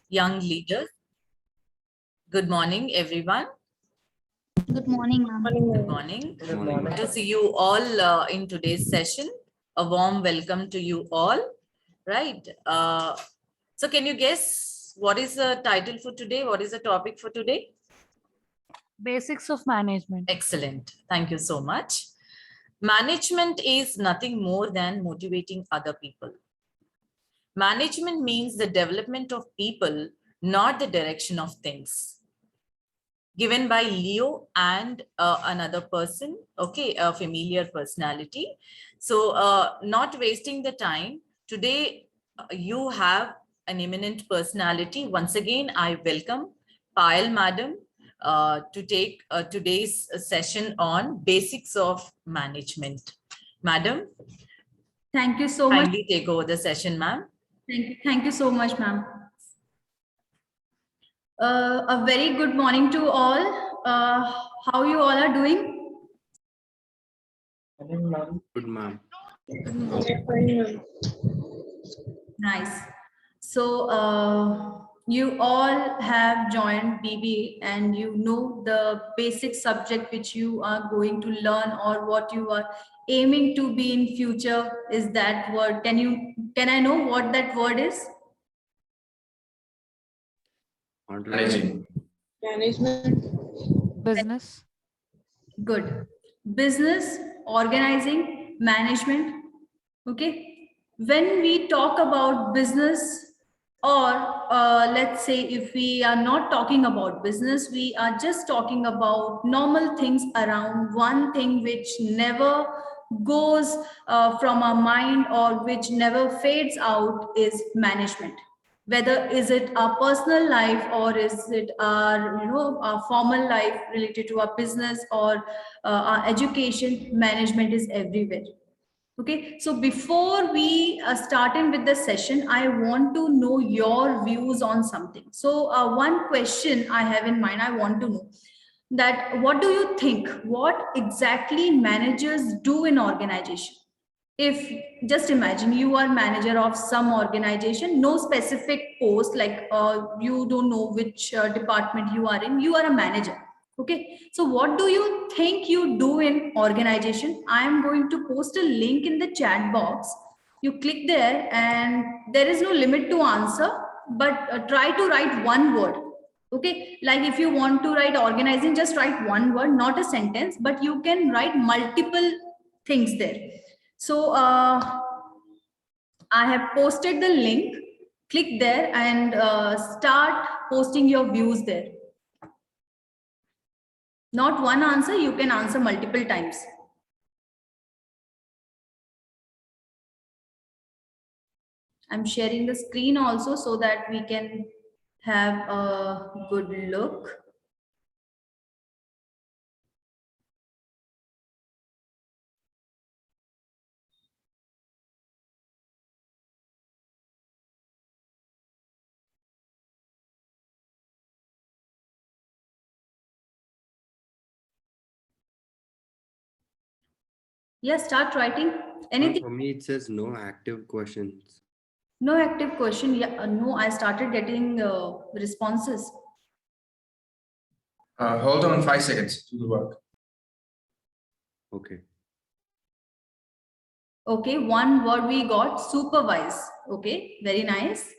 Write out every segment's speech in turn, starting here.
young leaders. Good morning, everyone. Good morning, ma'am. Good morning. Good to see you all in today's session. A warm welcome to you all. Right. So can you guess what is the title for today? What is the topic for today? Basics of management. Excellent. Thank you so much. Management is nothing more than motivating other people. Management means the development of people, not the direction of things. Given by Leo and another person, okay, a familiar personality. So not wasting the time, today you have an eminent personality. Once again, I welcome Payal Madam to take today's session on basics of management. Madam, thank you so much. Kindly take over the session, ma'am. Thank you so much, ma'am. A very good morning to all. How you all are doing? Good, ma'am. Nice. So you all have joined BBA and you know the basic subject which you are going to learn or what you are aiming to be in future is that word. Can I know what that word is? Managing. Management. Business. Good. Business, organizing, management. Okay. When we talk about business, or let's say if we are not talking about business, we are just talking about normal things around one thing which never goes from our mind or which never fades out is management. Whether is it our personal life or is it our our formal life related to our business or our education, management is everywhere. Okay, so before we start in with the session, I want to know your views on something. So one question I have in mind, I want to know that what do you think, what exactly managers do in organization? If just imagine you are manager of some organization, no specific post, like you don't know which department you are in, you are a manager. Okay, so what do you think you do in organization? I am going to post a link in the chat box. You click there and there is no limit to answer, but try to write one word. Okay, like if you want to write organizing, just write one word, not a sentence, but you can write multiple things there. So I have posted the link. Click there and start posting your views there. Not one answer, you can answer multiple times. I'm sharing the screen also so that we can have a good look. Yeah, start writing. Anything? For me, it says no active questions. No active question. Yeah, no, I started getting responses. Hold on 5 seconds to the work. Okay. Okay, one word we got, supervise. Okay, very nice.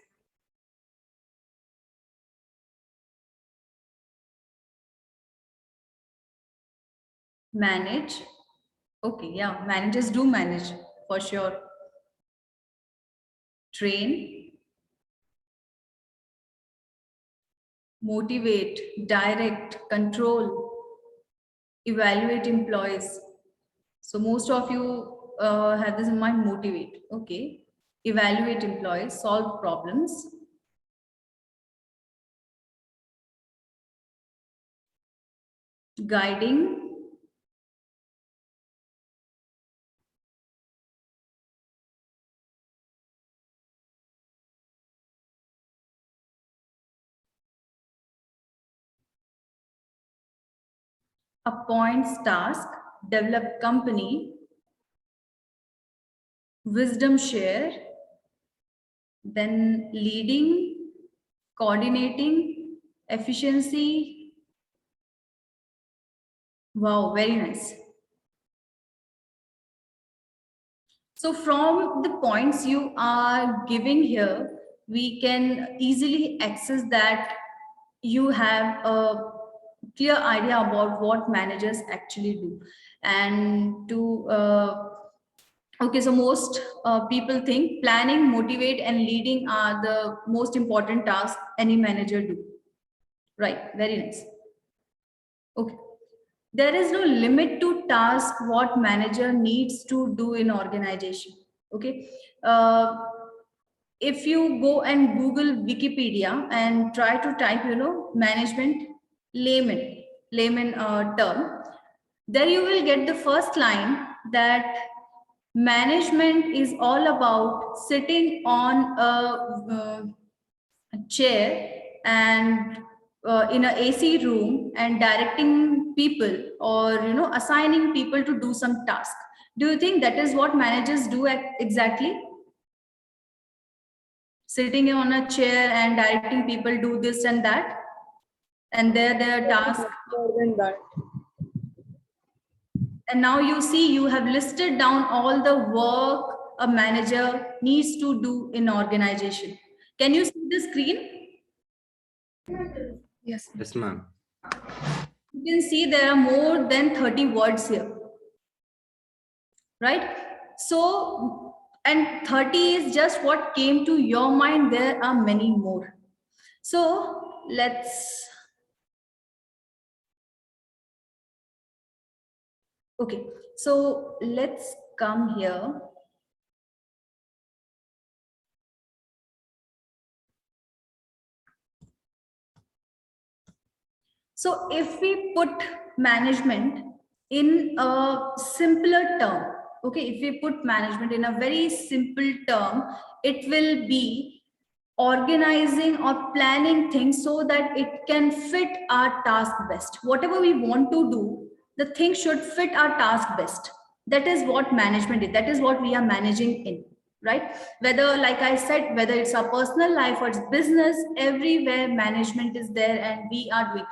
Manage. Okay, yeah, managers do manage for sure. Train. Motivate, direct, control, evaluate employees. So most of you have this in mind, motivate. Okay. Evaluate employees, solve problems. Guiding. Appoints task, develop company, wisdom share, then leading, coordinating, efficiency. Wow, very nice. So from the points you are giving here, we can easily access that you have a clear idea about what managers actually do. And to okay, so most people think planning, motivate, and leading are the most important tasks any manager do. Right, very nice. Okay. There is no limit to task what manager needs to do in organization. Okay. If you go and Google Wikipedia and try to type, management layman term, there you will get the first line that management is all about sitting on a chair and in a AC room and directing people, or assigning people to do some task. Do you think that is what managers do exactly? Sitting on a chair and directing people do this and that, and their task. More than that. And now you see, you have listed down all the work a manager needs to do in organization. Can you see the screen? Yes. Yes, ma'am. You can see there are more than 30 words here, right? So, and 30 is just what came to your mind. There are many more. So okay, so let's come here. So if we put management in a simpler term, okay, if we put management in a very simple term, it will be organizing or planning things so that it can fit our task best. Whatever we want to do, the thing should fit our task best. That is what management is. That is what we are managing in, right? Whether, like I said, whether it's our personal life or it's business, everywhere management is there, and we are doing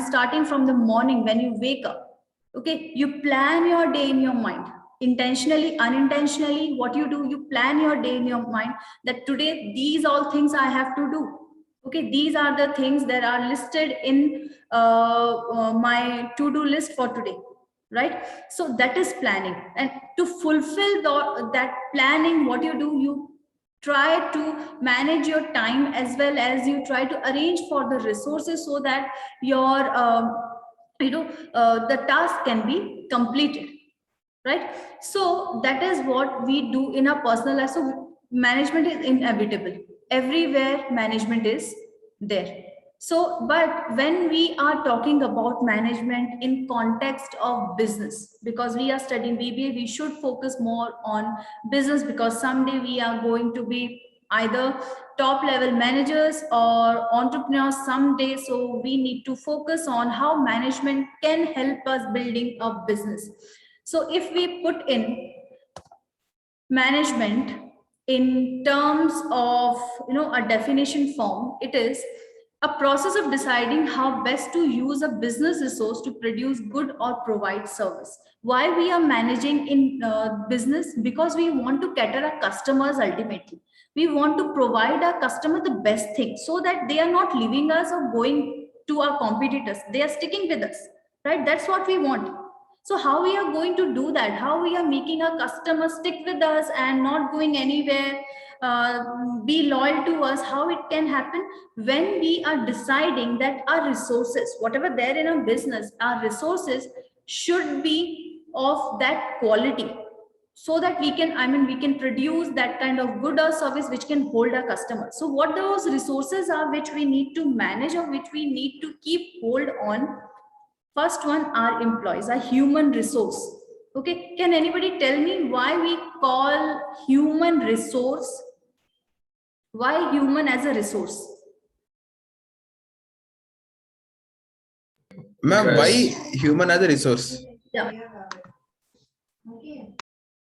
starting from the morning when you wake up. Okay, you plan your day in your mind, intentionally, unintentionally. What you do, you plan your day in your mind that today these all things I have to do. Okay, these are the things that are listed in my to-do list for today, right? So that is planning. And to fulfill that planning, what you do, you try to manage your time, as well as you try to arrange for the resources so that your the task can be completed, right? So that is what we do in our personal life. So management is inevitable. Everywhere management is there. So, but when we are talking about management in context of business, because we are studying BBA, we should focus more on business, because someday we are going to be either top level managers or entrepreneurs someday. So we need to focus on how management can help us building a business. So if we put in management in terms of a definition form, it is a process of deciding how best to use a business resource to produce good or provide service. Why we are managing in business? Because we want to cater our customers. Ultimately, we want to provide our customer the best thing, so that they are not leaving us or going to our competitors. They are sticking with us, right? That's what we want. So how we are going to do that? How we are making our customers stick with us and not going anywhere, be loyal to us? How it can happen? When we are deciding that our resources, whatever there in our business, our resources should be of that quality, so that we can produce that kind of good or service which can hold our customers. So what those resources are which we need to manage, or which we need to keep hold on? First one are employees, a human resource. Okay, can anybody tell me why we call human resource? Why human as a resource? Ma'am, why human as a resource? Yeah.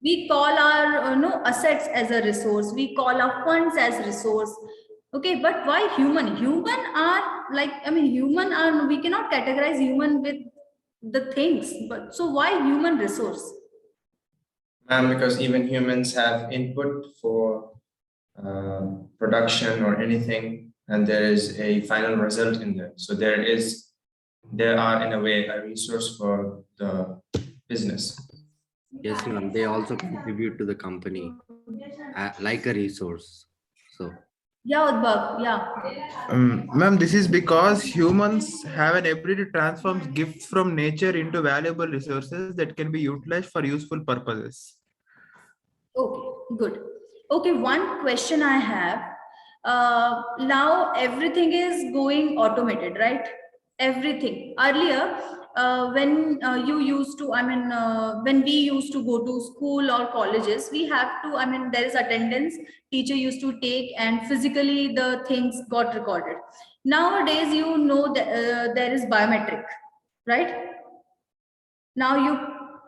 We call our assets as a resource. We call our funds as resource. Okay, but why human? Human are like, I mean, human are, we cannot categorize human with the things, but so why human resource? Because even humans have input for production or anything, and there is a final result in there. So there are in a way a resource for the business. Yes, ma'am. They also contribute to the company like a resource. So, Yeah, Udbhav, yeah. Ma'am, this is because humans have an ability to transform gifts from nature into valuable resources that can be utilized for useful purposes. Okay, good. Okay, one question I have. Now everything is going automated, right? Everything. Earlier, when you used to, I mean, when we used to go to school or colleges, we have to, I mean, there is attendance, teacher used to take, and physically the things got recorded. Nowadays, you know that there is biometric, right? Now you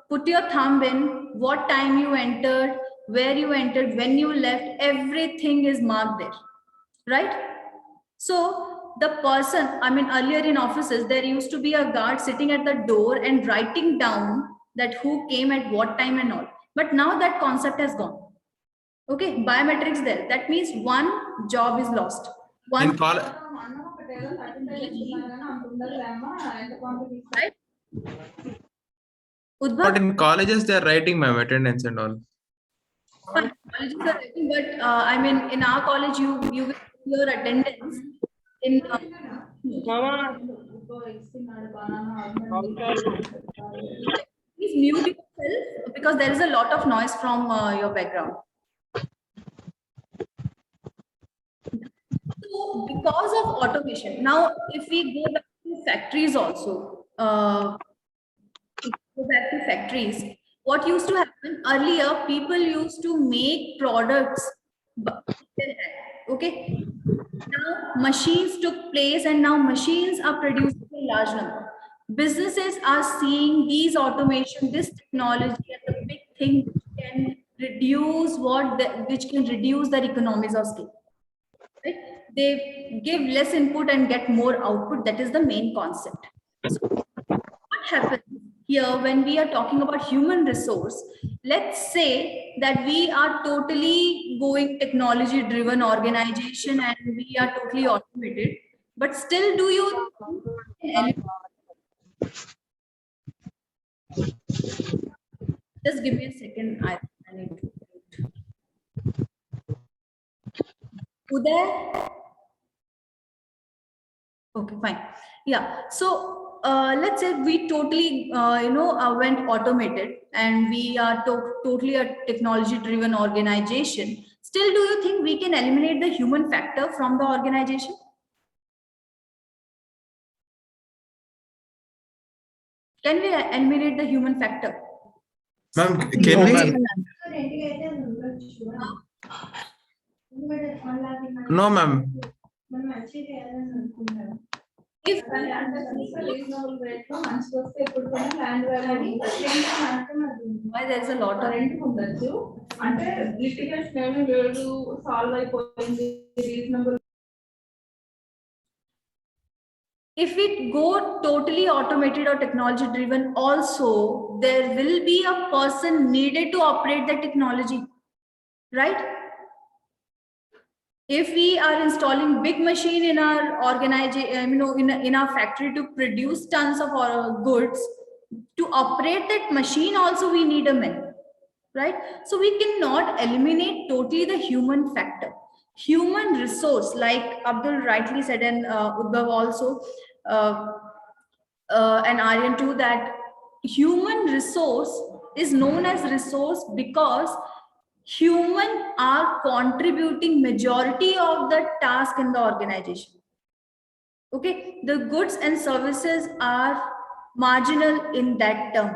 put your thumb in, what time you entered, where you entered, when you left, everything is marked there, right? So the person, I mean, earlier in offices, there used to be a guard sitting at the door and writing down that who came at what time and all. But now that concept has gone. Okay, biometrics there. That means one job is lost. In One, college, right? but Udbhav, in colleges, they are writing my attendance and all. fine, colleges are writing, but I mean, in our college, you will see your attendance in. Please mute yourself because there is a lot of noise from your background. So, because of automation, now if we go back to factories also, go back to factories, what used to happen earlier, people used to make products. Okay, now machines took place and now machines are producing a large number. Businesses are seeing these automation, this technology as a big thing which can reduce which can reduce their economies of scale. Right? They give less input and get more output. That is the main concept. So what happens here when we are talking about human resource? Let's say that we are totally going technology driven organization and we are totally automated, but still do you just give me a second, I need to Uday. Okay, fine. Yeah. So let's say we totally, went automated and we are totally a technology-driven organization. Still, do you think we can eliminate the human factor from the organization? Can we eliminate the human factor? Ma'am, can we? No, ma'am. If why there is a lot of if we go totally automated or technology driven, also there will be a person needed to operate the technology, right? If we are installing big machine in our organization, in our factory to produce tons of our goods, to operate that machine also we need a man, right? So we cannot eliminate totally the human factor. Human resource, like Abdul rightly said, and Udbhav also, and Aryan too, that human resource is known as resource because human are contributing majority of the task in the organization. Okay, the goods and services are marginal in that term.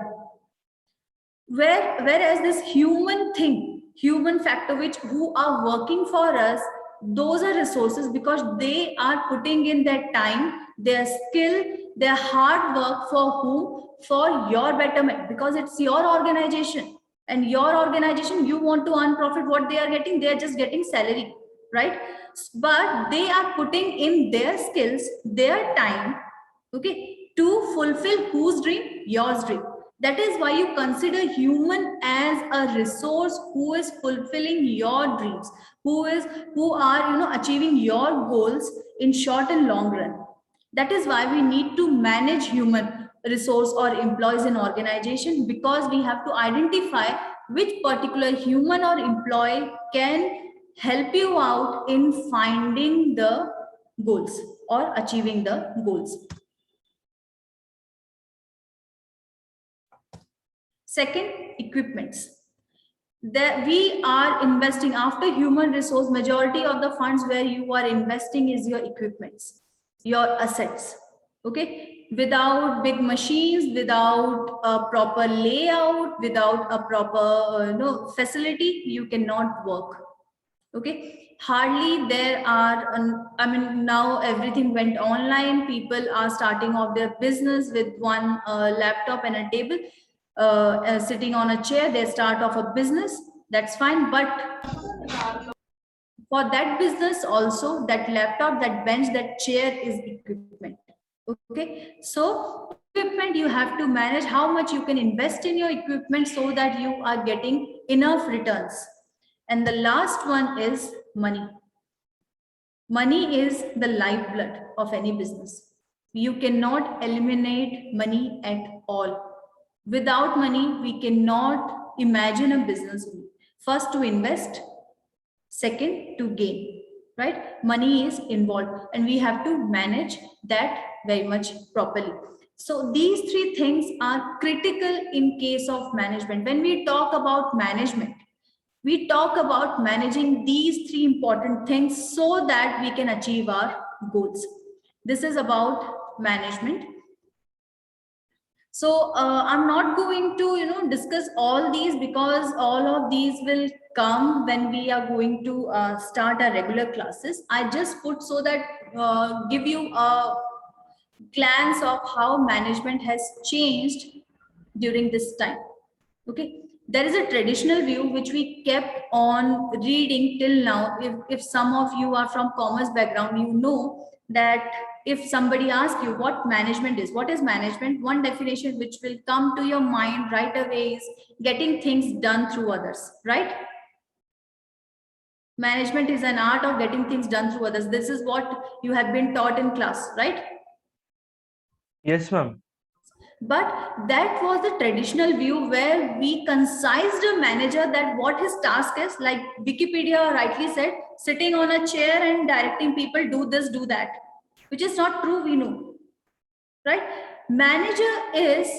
Whereas this human thing, human factor, which who are working for us, those are resources because they are putting in their time, their skill, their hard work for whom? For your betterment, because it's your organization and your organization, you want to earn profit. What they are getting, they are just getting salary, right? But they are putting in their skills, their time, okay, to fulfill whose dream? Yours dream. That is why you consider human as a resource who is fulfilling your dreams, who are achieving your goals in short and long run. That is why we need to manage human resource or employees in organization, because we have to identify which particular human or employee can help you out in finding the goals or achieving the goals. Second, equipments. That we are investing after human resource, majority of the funds where you are investing is your equipments, your assets. Okay, without big machines, without a proper layout, without a proper facility, you cannot work. Okay, hardly there are I mean, now everything went online. People are starting off their business with one laptop and a table, sitting on a chair. They start off a business, that's fine, but for that business also, that laptop, that bench, that chair is equipment. Okay, so equipment, you have to manage how much you can invest in your equipment so that you are getting enough returns. And the last one is money. Money is the lifeblood of any business. You cannot eliminate money at all. Without money, we cannot imagine a business. First, to invest. Second, to gain. Right? Money is involved, and we have to manage that very much properly. So these three things are critical in case of management. When we talk about management, we talk about managing these three important things so that we can achieve our goals. This is about management. So I'm not going to discuss all these, because all of these will come when we are going to start our regular classes. I just put so that give you a glance of how management has changed during this time. Okay, there is a traditional view which we kept on reading till now. If some of you are from commerce background, you know that if somebody asks you what management is, what is management, one definition which will come to your mind right away is getting things done through others, right? Management is an art of getting things done through others. This is what you have been taught in class, right? Yes, ma'am. But that was the traditional view where we concised a manager that what his task is, like Wikipedia rightly said, sitting on a chair and directing people, do this, do that, which is not true, we know, right? Manager is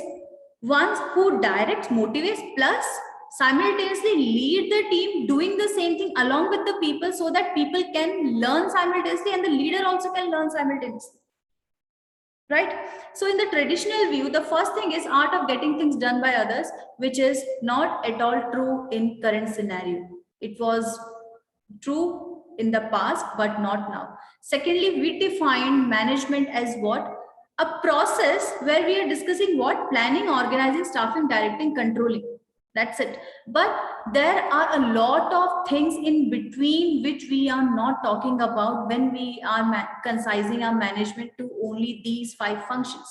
one who directs, motivates, plus simultaneously lead the team doing the same thing along with the people, so that people can learn simultaneously and the leader also can learn simultaneously. Right? So in the traditional view, the first thing is art of getting things done by others, which is not at all true in current scenario. It was true in the past, but not now. Secondly, we define management as what? A process where we are discussing what? Planning, organizing, staffing, directing, controlling. That's it. But there are a lot of things in between which we are not talking about when we are concising our management to only these 5 functions.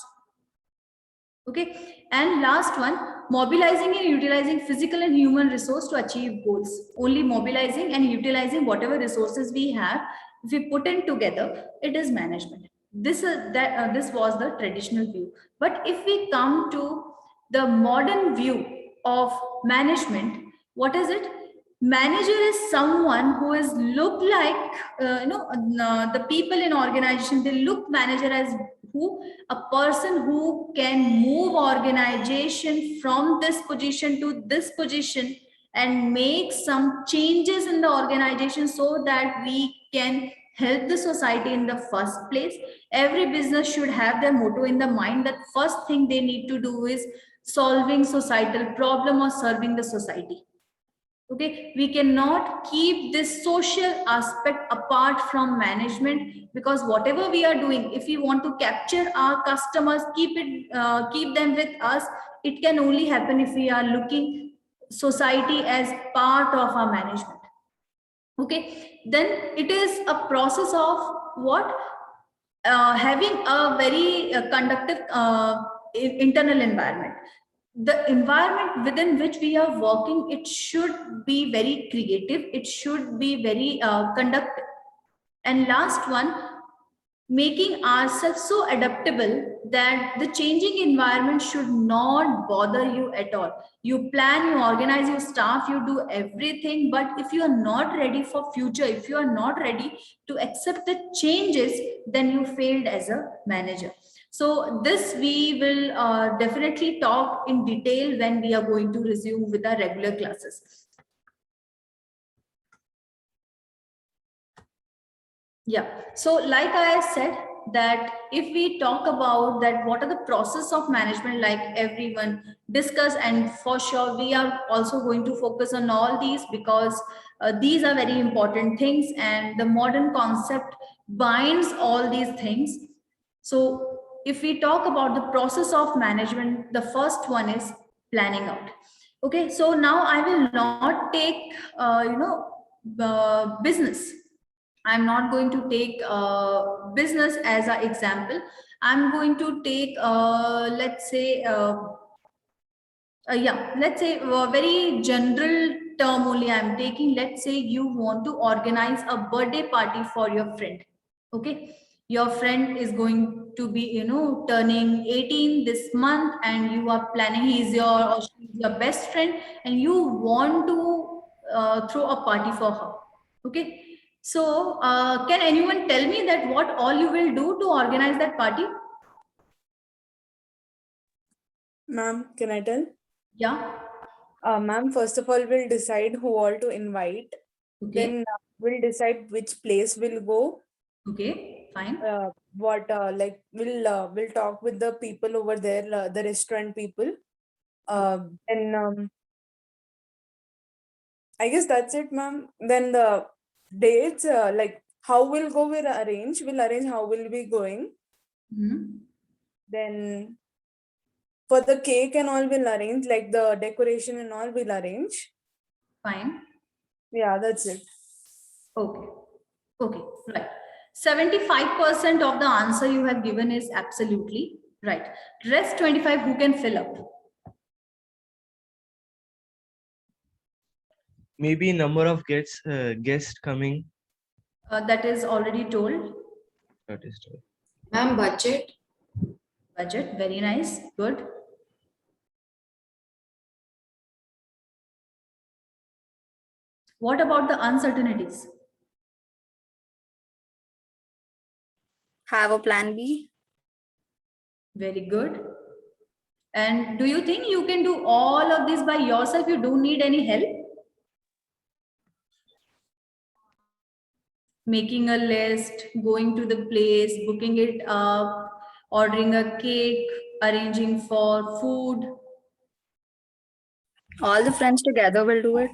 Okay. And last one, mobilizing and utilizing physical and human resource to achieve goals. Only mobilizing and utilizing whatever resources we have, if we put in together, it is management. This was the traditional view. But if we come to the modern view of management, what is it? Manager is someone who is look like the people in organization, they look manager as who? A person who can move organization from this position to this position and make some changes in the organization so that we can help the society in the first place. Every business should have their motto in the mind that first thing they need to do is solving societal problem or serving the society. Okay, we cannot keep this social aspect apart from management, because whatever we are doing, if we want to capture our customers, keep them with us, it can only happen if we are looking society as part of our management. Okay, then it is a process of what? Having a very conductive internal environment. The environment within which we are working, it should be very creative, it should be very conductive. And last one, making ourselves so adaptable that the changing environment should not bother you at all. You plan, you organize your staff, you do everything, but if you are not ready for future, if you are not ready to accept the changes, then you failed as a manager. So this we will definitely talk in detail when we are going to resume with our regular classes. Yeah, so like I said, that if we talk about that, what are the process of management, like everyone discuss, and for sure we are also going to focus on all these, because these are very important things and the modern concept binds all these things. So if we talk about the process of management, the first one is planning out. Okay, so now I will not take business. I'm not going to take business as an example. I'm going to take, let's say, let's say a very general term only I'm taking. Let's say you want to organize a birthday party for your friend. Okay. Your friend is going to be, turning 18 this month, and you are planning, he's your or she's your best friend, and you want to throw a party for her. Okay. So, can anyone tell me that what all you will do to organize that party? Ma'am, can I tell? Yeah. Ma'am, first of all, we'll decide who all to invite. Okay. Then we'll decide which place we'll go. Okay. Fine. We'll talk with the people over there, the restaurant people. I guess that's it, ma'am. Then the dates, how we'll go, we'll arrange how we'll be going. Then for the cake and all, we'll arrange, like the decoration and all, we'll arrange. Fine. Yeah, that's it. Okay. Okay. Right. 75% of the answer you have given is absolutely right. Rest 25, who can fill up? Maybe number of guests coming. That is already told. That is true. Ma'am, budget. Budget. Very nice. Good. What about the uncertainties? Have a plan B. Very good. And do you think you can do all of this by yourself? You don't need any help? Making a list, going to the place, booking it up, ordering a cake, arranging for food. All the friends together will do it.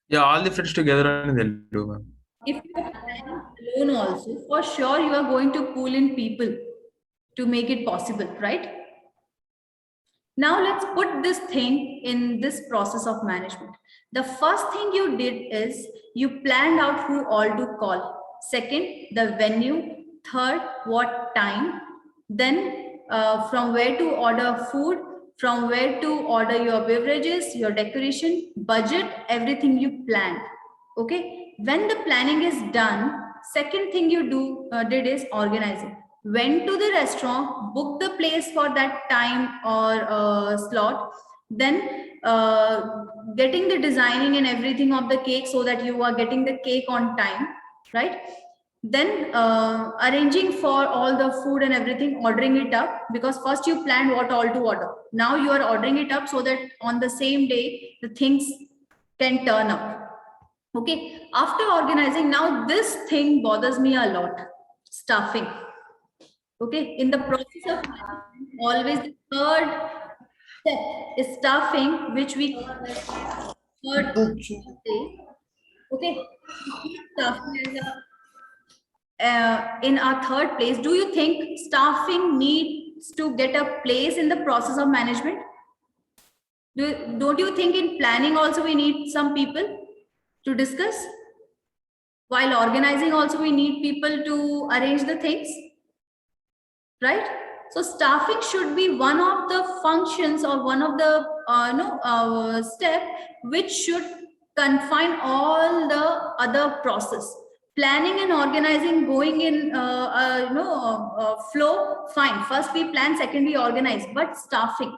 Yeah, all the friends together and they'll do, ma'am. If you are planning alone also, for sure you are going to pull in people to make it possible, right? Now let's put this thing in this process of management. The first thing you did is you planned out who all to call. Second, the venue. Third, what time. Then from where to order food, from where to order your beverages, your decoration, budget, everything you planned. Okay. When the planning is done, second thing you did is organizing. Went to the restaurant, booked the place for that time or slot, then getting the designing and everything of the cake so that you are getting the cake on time, right? Then arranging for all the food and everything, ordering it up, because first you planned what all to order. Now you are ordering it up so that on the same day, the things can turn up. Okay, after organizing, now this thing bothers me a lot, staffing. Okay, in the process of management, always the third step is staffing, which we call as third stage. Okay, staffing in our third place. Do you think staffing needs to get a place in the process of management? Don't you think in planning also we need some people to discuss? While organizing also, we need people to arrange the things, right? So staffing should be one of the functions or one of the step which should confine all the other process. Planning and organizing going in flow, fine. First we plan, second we organize. But staffing,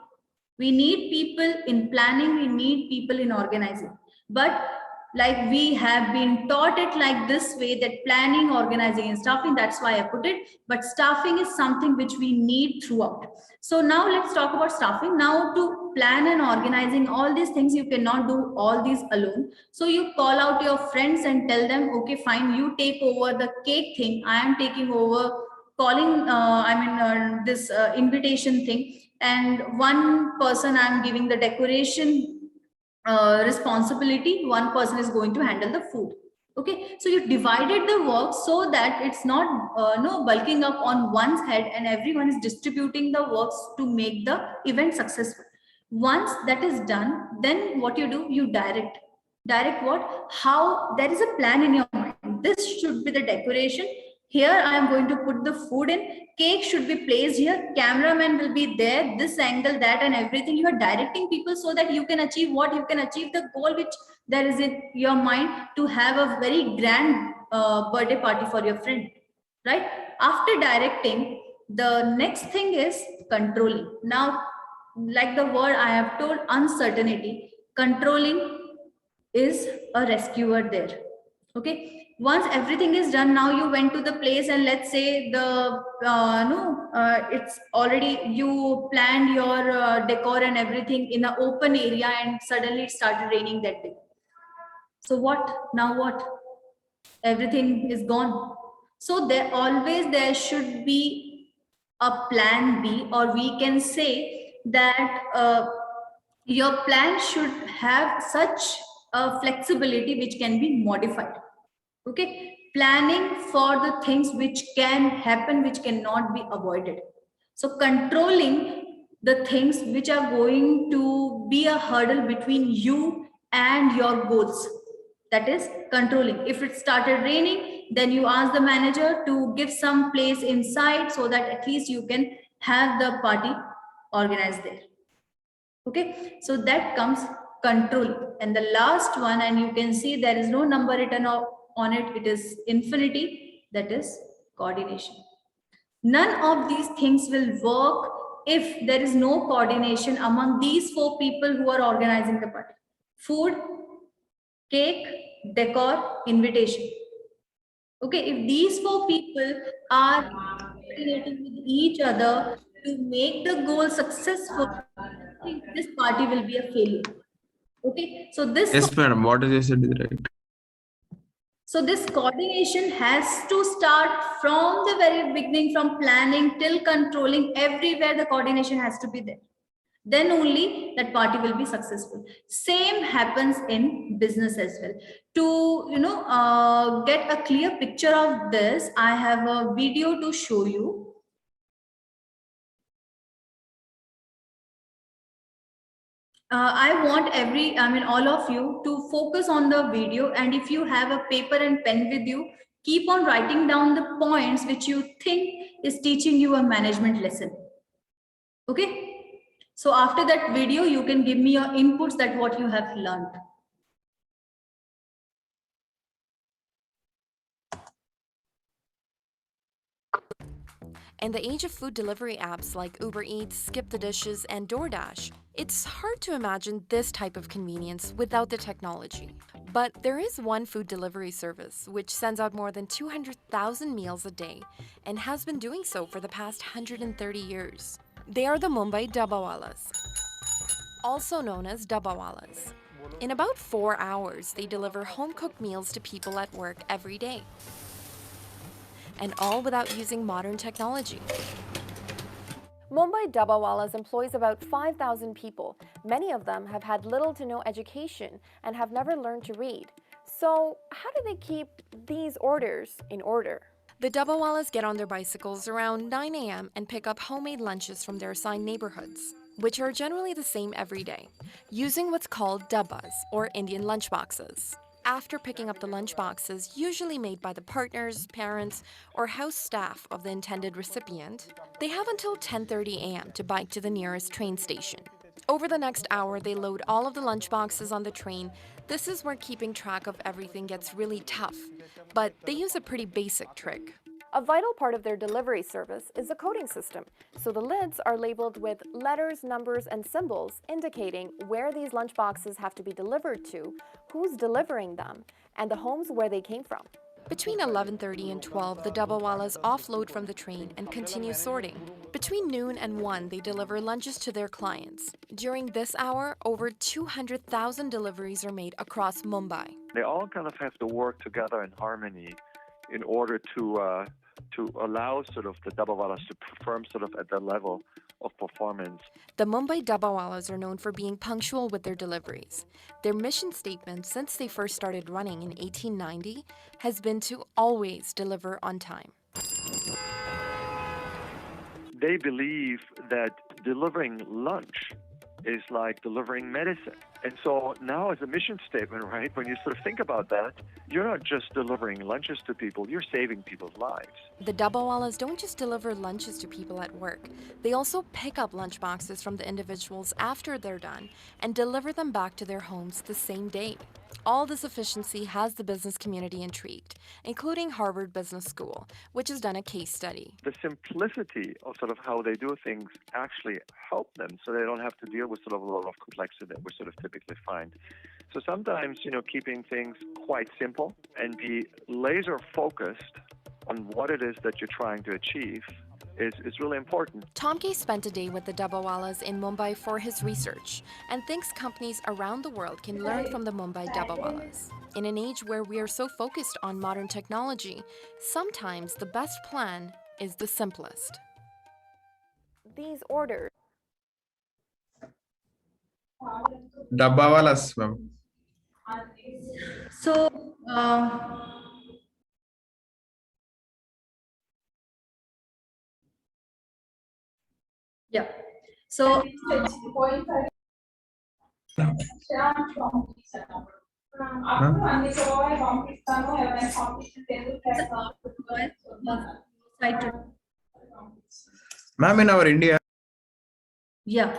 we need people in planning, we need people in organizing. But like we have been taught it like this way, that planning, organizing and staffing, that's why I put it. But staffing is something which we need throughout. So now let's talk about staffing. Now to plan and organizing all these things, you cannot do all these alone. So you call out your friends and tell them, okay, fine, you take over the cake thing, I am taking over calling this invitation thing, and one person I'm giving the decoration responsibility, one person is going to handle the food. Okay, so you divided the work so that it's not bulking up on one's head, and everyone is distributing the works to make the event successful. Once that is done, then what you do, you direct what, how, there is a plan in your mind. This should be the decoration, here I am going to put the food in, cake should be placed here, cameraman will be there, this angle, that, and everything. You are directing people so that you can achieve what you can achieve, the goal which there is in your mind, to have a very grand birthday party for your friend, right? After directing, the next thing is controlling. Now, like the word I have told, uncertainty, controlling is a rescuer there. Okay, once everything is done, now you went to the place, and let's say the it's already, you planned your decor and everything in an open area, and suddenly it started raining that day. So what now? What, everything is gone. So there should be a plan B, or we can say that your plan should have such a flexibility which can be modified. Okay, planning for the things which can happen, which cannot be avoided. So controlling the things which are going to be a hurdle between you and your goals, that is controlling. If it started raining, then you ask the manager to give some place inside so that at least you can have the party organized there. Okay, so that comes control. And the last one, and you can see there is no number written on it, it is infinity, that is coordination. None of these things will work if there is no coordination among these four people who are organizing the party: food, cake, decor, invitation. Okay, if these four people are coordinating with each other to make the goal successful, this party will be a failure. Okay, so this Yes, madam. What you said is right. so this coordination has to start from the very beginning, from planning till controlling. Everywhere the coordination has to be there. Then only that party will be successful. Same happens in business as well. To get a clear picture of this, I have a video to show you. I want all of you to focus on the video, and if you have a paper and pen with you, keep on writing down the points which you think is teaching you a management lesson. Okay? So after that video, you can give me your inputs, that what you have learned. In the age of food delivery apps like Uber Eats, Skip the Dishes, and DoorDash, it's hard to imagine this type of convenience without the technology. But there is one food delivery service which sends out more than 200,000 meals a day and has been doing so for the past 130 years. They are the Mumbai Dabbawalas, also known as Dabbawalas. In about 4 hours, they deliver home-cooked meals to people at work every day, and all without using modern technology. Mumbai Dabbawalas employs about 5,000 people. Many of them have had little to no education and have never learned to read. So how do they keep these orders in order? The Dabbawalas get on their bicycles around 9 a.m. and pick up homemade lunches from their assigned neighborhoods, which are generally the same every day, using what's called dabbas, or Indian lunchboxes. after picking up the lunchboxes, usually made by the partners, parents, or house staff of the intended recipient, they have until 10:30 a.m. to bike to the nearest train station. Over the next hour, they load all of the lunchboxes on the train. This is where keeping track of everything gets really tough, but they use a pretty basic trick. A vital part of their delivery service is a coding system, so the lids are labeled with letters, numbers, and symbols indicating where these lunchboxes have to be delivered to, who's delivering them, and the homes where they came from. Between 11:30 and 12, the Dabbawala's offload from the train and continue sorting. Between noon and 1, they deliver lunches to their clients. During this hour, over 200,000 deliveries are made across Mumbai. They all kind of have to work together in harmony in order to allow sort of the Dabbawalas to perform sort of at the level of performance. The Mumbai Dabbawalas are known for being punctual with their deliveries. Their mission statement since they first started running in 1890 has been to always deliver on time. They believe that delivering lunch is like delivering medicine. And so now as a mission statement, right, when you sort of think about that, you're not just delivering lunches to people, you're saving people's lives. The Dabbawalas don't just deliver lunches to people at work. They also pick up lunchboxes from the individuals after they're done and deliver them back to their homes the same day. All this efficiency has the business community intrigued, including Harvard Business School, which has done a case study. The simplicity of sort of how they do things actually help them so they don't have to deal with sort of a lot of complexity that we sort of typically find. So sometimes, keeping things quite simple and be laser focused on what it is that you're trying to achieve is really important. Tomke spent a day with the Dabbawalas in Mumbai for his research and thinks companies around the world can learn from the Mumbai Dabbawalas. In an age where we are so focused on modern technology, sometimes the best plan is the simplest. These orders. Dabbawalas, ma'am. So, yeah. So, Ma'am, in our India, yeah.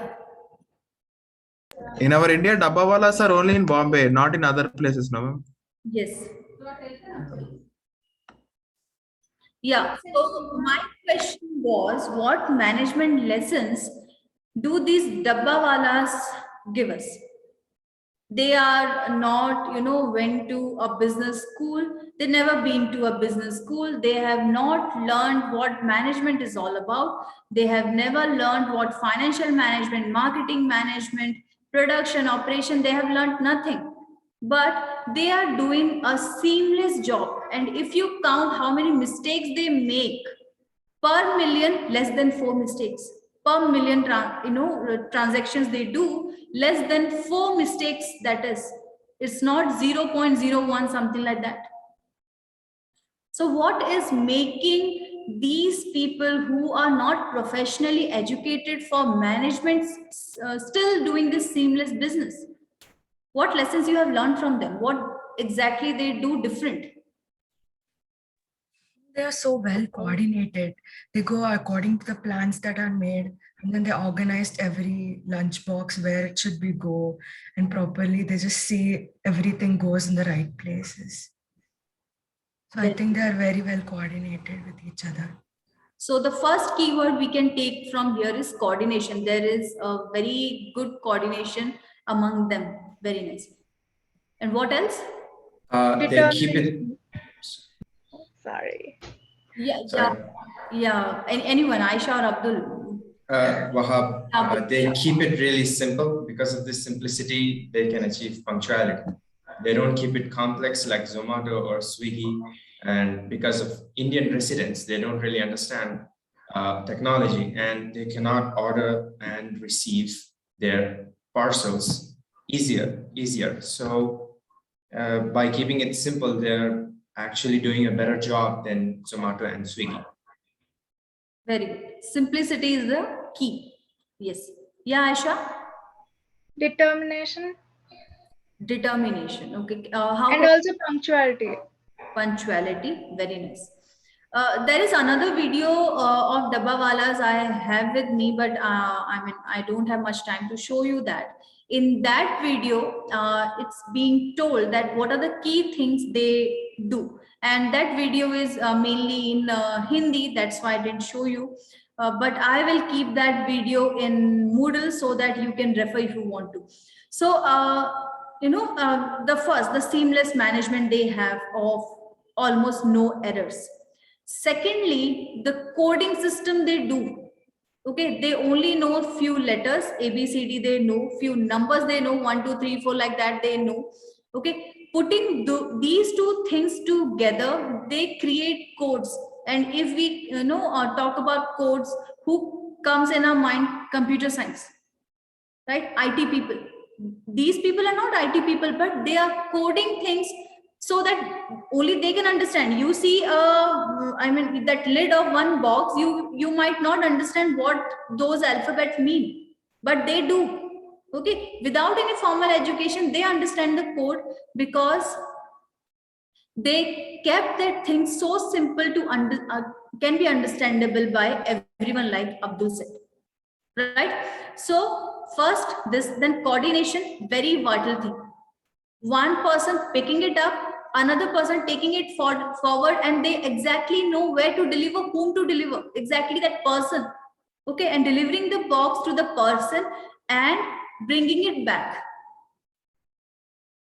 Dabbawalas are only in Bombay, not in other places, no, ma'am? Yes. Yeah. So my question was, what management lessons do these Dabbawalas give us? They are not, went to a business school. They never been to a business school. They have not learned what management is all about. They have never learned what financial management, marketing management, production, operation, they have learned nothing. But they are doing a seamless job. And if you count how many mistakes they make per million, less than 4 mistakes. Per million transactions they do, less than 4 mistakes, that is. It's not 0.01, something like that. So what is making these people who are not professionally educated for management still doing this seamless business? What lessons you have learned from them? What exactly they do different? They are so well coordinated. They go according to the plans that are made, and then they organized every lunchbox where it should be go, and properly they just see everything goes in the right places. So I think they are very well coordinated with each other. So the first keyword we can take from here is coordination. There is a very good coordination among them. Very nice. And what else? They keep it. Sorry. Yeah. Anyone, Aisha or Abdul? Wahab, they keep it really simple. Because of this simplicity, they can achieve punctuality. They don't keep it complex like Zomato or Swiggy. And because of Indian residents, they don't really understand technology, and they cannot order and receive their parcels easier. So by keeping it simple, they're actually doing a better job than Zomato and Swiggy. Very good. Simplicity is the key. Yes. Yeah, Aisha? Determination. Determination. Okay. How And also punctuality. punctuality, very nice. There is another video of Dabbawalas I have with me, but I don't have much time to show you that. In that video, it's being told that what are the key things they do, and that video is mainly in Hindi. That's why I didn't show you. But I will keep that video in Moodle so that you can refer if you want to. So, the seamless management they have of almost no errors. Secondly, the coding system they do. Okay, they only know few letters, ABCD they know, few numbers they know, 1, 2, 3, 4, like that they know. Okay, putting these two things together, they create codes. And if we talk about codes, who comes in our mind? Computer science, right? IT people. These people are not IT people, but they are coding things so that only they can understand. You see, that lid of one box, you might not understand what those alphabets mean, but they do. Okay, without any formal education, they understand the code because they kept that thing so simple to can be understandable by everyone, like Abdul said, right? So first, then coordination, very vital thing. One person picking it up, another person taking it forward, and they exactly know where to deliver, whom to deliver, exactly that person. Okay, and delivering the box to the person and bringing it back.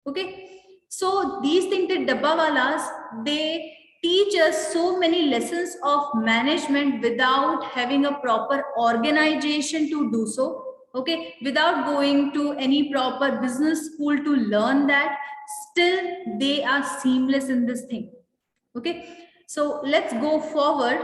Okay, so these things, the Dabbawalas, they teach us so many lessons of management without having a proper organization to do so. Okay, without going to any proper business school to learn that, still they are seamless in this thing. Okay, so let's go forward.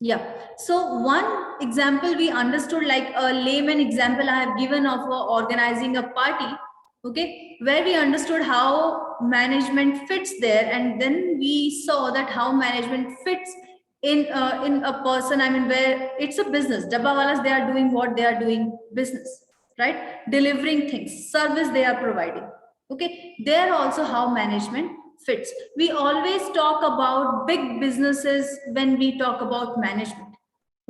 Yeah, so one example we understood, like a layman example I have given of organizing a party, okay, where we understood how management fits there, and then we saw that how management fits in a person, where it's a business. Dabbawalas, they are doing what they are doing, business, right? Delivering things, service they are providing. Okay, there also how management fits. We always talk about big businesses when we talk about management.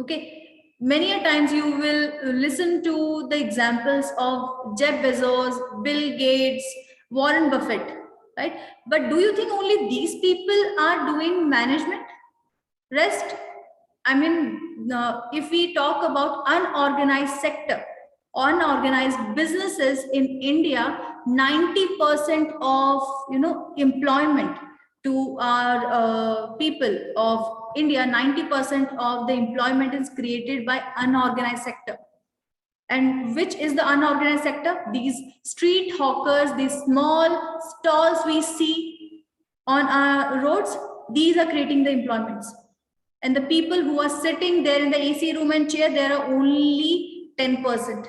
Okay, many a times you will listen to the examples of Jeff Bezos, Bill Gates, Warren Buffett, right? But do you think only these people are doing management? Rest, if we talk about unorganized sector, unorganized businesses in India, 90% of employment to our people of India, 90% of the employment is created by unorganized sector. And which is the unorganized sector? These street hawkers, these small stalls we see on our roads, these are creating the employments. And the people who are sitting there in the AC room and chair, there are only 10%.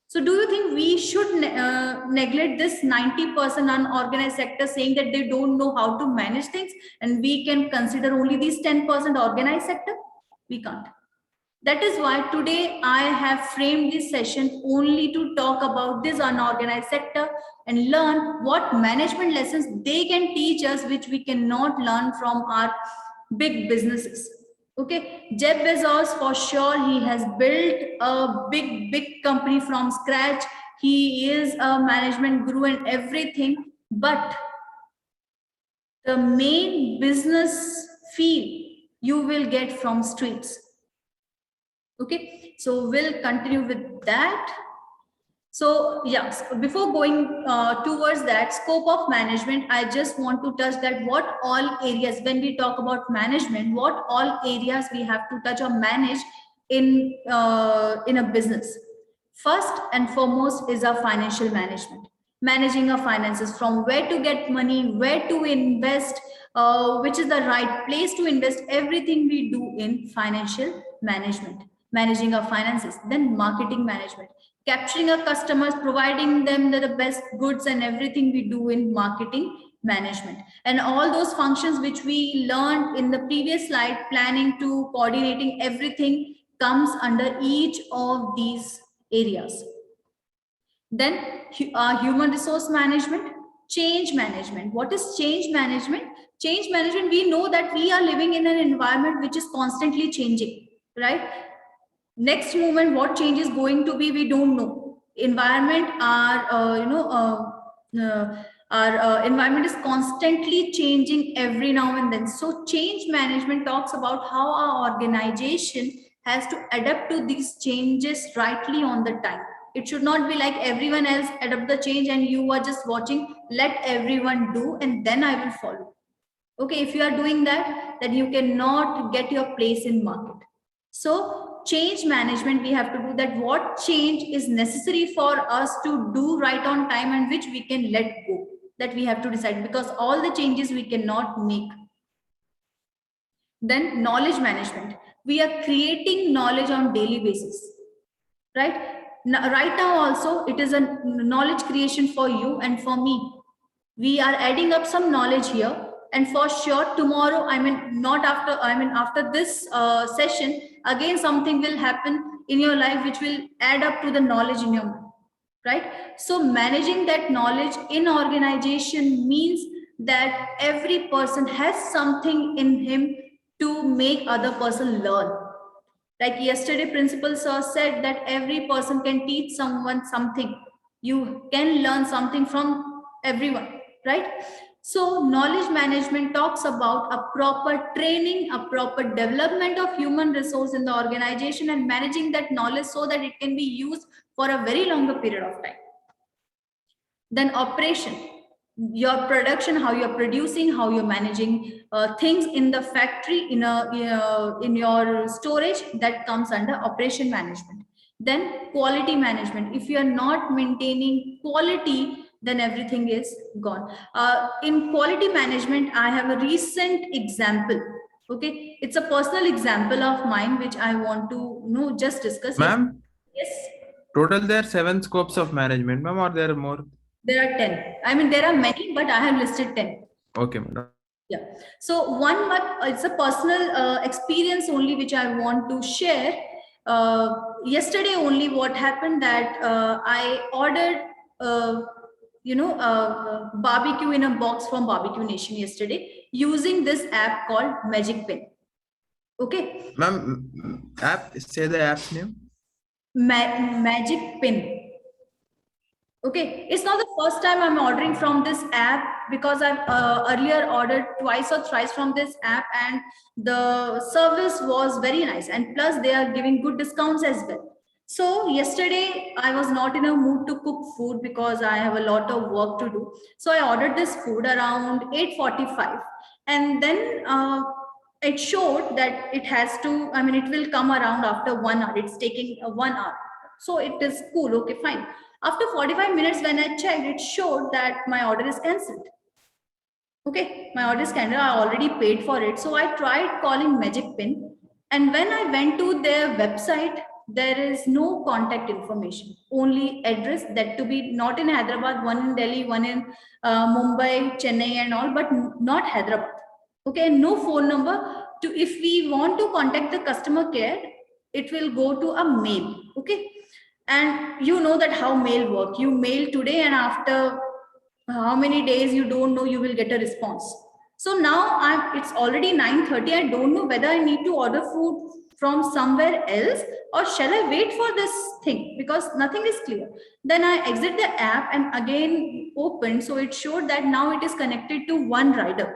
So do you think we should neglect this 90% unorganized sector, saying that they don't know how to manage things, and we can consider only these 10% organized sector? We can't. That is why today I have framed this session only to talk about this unorganized sector and learn what management lessons they can teach us, which we cannot learn from our big businesses. Okay, Jeff Bezos, for sure, he has built a big company from scratch. He is a management guru and everything, but the main business feel you will get from streets. Okay, so we'll continue with that. So yes, before going towards that scope of management, I just want to touch that what all areas, when we talk about management, what all areas we have to touch or manage in a business. First and foremost is our financial management. Managing our finances, from where to get money, where to invest, which is the right place to invest, everything we do in financial management. Managing our finances. Then marketing management, capturing our customers, providing them the best goods, and everything we do in marketing management. And all those functions which we learned in the previous slide, planning to coordinating everything, comes under each of these areas. Then human resource management, change management. What is change management? Change management, we know that we are living in an environment which is constantly changing, right? Next moment, what change is going to be, we don't know. Environment, our environment is constantly changing every now and then. So change management talks about how our organization has to adapt to these changes rightly on the time. It should not be like everyone else adapt the change and you are just watching, let everyone do and then I will follow. Okay, if you are doing that, then you cannot get your place in market. So change management, we have to do that. What change is necessary for us to do right on time and which we can let go, that we have to decide, because all the changes we cannot make. Then knowledge management, we are creating knowledge on daily basis, right? Now, right now also it is a knowledge creation for you and for me. We are adding up some knowledge here, and for sure tomorrow, after this session, again something will happen in your life which will add up to the knowledge in your mind, right? So managing that knowledge in organization means that every person has something in him to make other person learn. Like yesterday, Principal Sir said that every person can teach someone something. You can learn something from everyone, right? So knowledge management talks about a proper training, a proper development of human resource in the organization and managing that knowledge so that it can be used for a very longer period of time. Then operation, your production, how you're producing, how you're managing things in the factory, in your storage, that comes under operation management. Then quality management, if you are not maintaining quality, then everything is gone. In quality management, I have a recent example. Okay, it's a personal example of mine which I want to just discuss. Ma'am? Yes. Total there are 7 scopes of management, ma'am, or there are more? There are 10. I mean, there are many, but I have listed 10. Okay, madam. Yeah. So it's a personal experience only which I want to share. Yesterday only what happened that I ordered barbecue in a box from Barbecue Nation yesterday using this app called Magic Pin. Okay. Ma'am, say the app's name. Magic Pin. Okay, it's not the first time I'm ordering from this app, because I've earlier ordered twice or thrice from this app and the service was very nice, and plus they are giving good discounts as well. So yesterday I was not in a mood to cook food because I have a lot of work to do. So I ordered this food around 8:45 and then it showed that it has to, it will come around after 1 hour. It's taking 1 hour. So it is cool. Okay, fine. After 45 minutes, when I checked, it showed that my order is cancelled. Okay, my order is cancelled. I already paid for it. So I tried calling Magic Pin. And when I went to their website, there is no contact information, only address, that to be not in Hyderabad, one in Delhi, one in Mumbai, Chennai and all, but not Hyderabad. Okay, no phone number. If we want to contact the customer care, it will go to a mail. Okay. And you know that how mail work. You mail today and after how many days you don't know, you will get a response. So now it's already 9:30. I don't know whether I need to order food from somewhere else or shall I wait for this thing, because nothing is clear. Then I exit the app and again open. So it showed that now it is connected to one rider.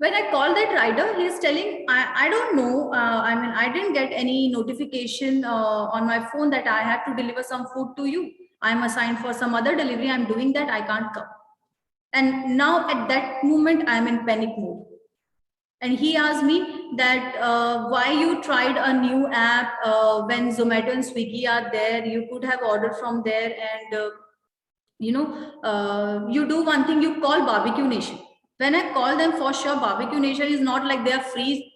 When I call that rider, he is telling, I don't know. I didn't get any notification on my phone that I have to deliver some food to you. I'm assigned for some other delivery. I'm doing that. I can't come. And now at that moment, I'm in panic mode. And he asked me that why you tried a new app when Zomato and Swiggy are there. You could have ordered from there. And, you do one thing, you call Barbecue Nation. When I call them, for sure, Barbecue Nation is not like they are free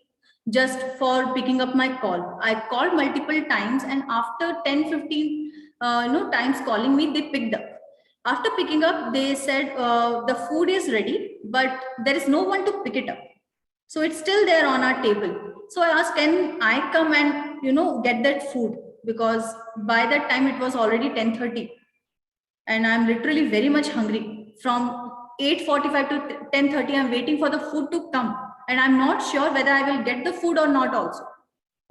just for picking up my call. I called multiple times and after 10-15 times calling me, they picked up. After picking up, they said the food is ready, but there is no one to pick it up. So it's still there on our table. So I asked, can I come and get that food, because by that time it was already 10:30 and I'm literally very much hungry. From 8:45 to 10:30, I'm waiting for the food to come, and I'm not sure whether I will get the food or not also.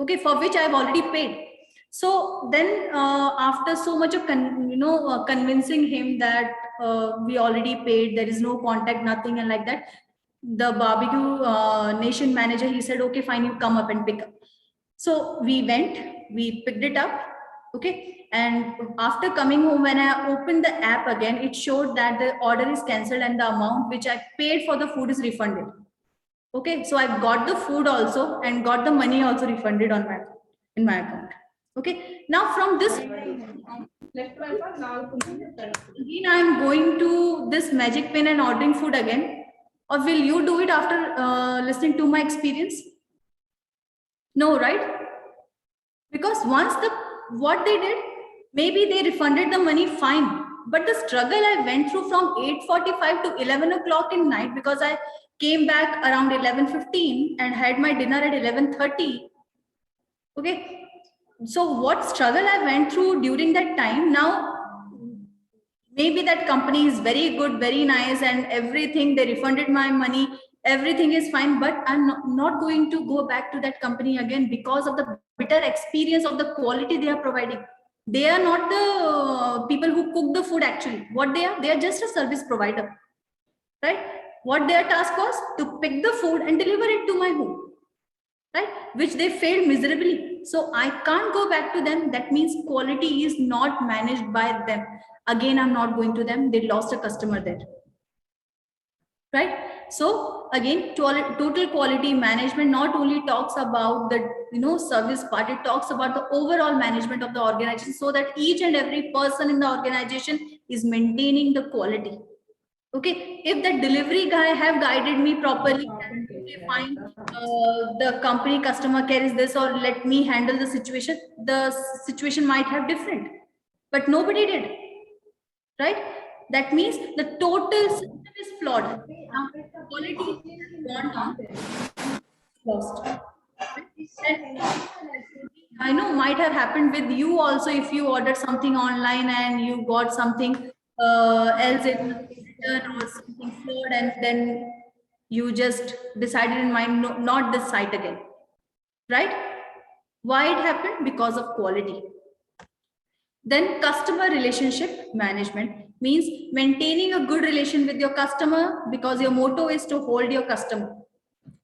Okay, for which I've already paid. So then after so much of convincing him that we already paid, there is no contact, nothing, and like that, the barbecue nation manager, he said, okay, fine, you come up and pick up. So we went, we picked it up. Okay, and after coming home, when I opened the app again, it showed that the order is cancelled and the amount which I paid for the food is refunded. Okay, so I got the food also and got the money also refunded on in my account. Okay, now from this, again I'm going to this Magic Pen and ordering food again, or will you do it after listening to my experience? No, right? Because once what they did, maybe they refunded the money, fine, but the struggle I went through from 8:45 to 11 o'clock in night, because I came back around 11:15 and had my dinner at 11:30. Okay, so what struggle I went through during that time. Now maybe that company is very good, very nice, and everything, they refunded my money, everything is fine, but I'm not going to go back to that company again because of the bitter experience of the quality they are providing. They are not the people who cook the food actually. What they are just a service provider, right? What their task was to pick the food and deliver it to my home, right? Which they failed miserably. So I can't go back to them. That means quality is not managed by them. Again, I'm not going to them. They lost a customer there, right? So again, total quality management not only talks about the service part, it talks about the overall management of the organization, so that each and every person in the organization is maintaining the quality. Okay, if the delivery guy have guided me properly, okay, fine, the company customer care is this, or let me handle the situation might have different, but nobody did, right? That means the total system is flawed. Now, quality has gone down, lost. And I know might have happened with you also, if you ordered something online and you got something else in return or something flawed, and then you just decided in mind, no, not this site again, right? Why it happened? Because of quality. Then customer relationship management means maintaining a good relation with your customer, because your motto is to hold your customer.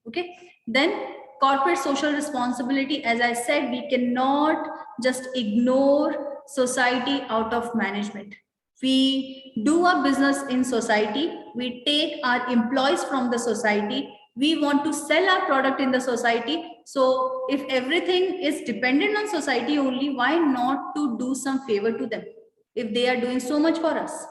Okay. Then corporate social responsibility. As I said, we cannot just ignore society out of management. We do our business in society. We take our employees from the society. We want to sell our product in the society. So if everything is dependent on society only, why not to do some favor to them if they are doing so much for us,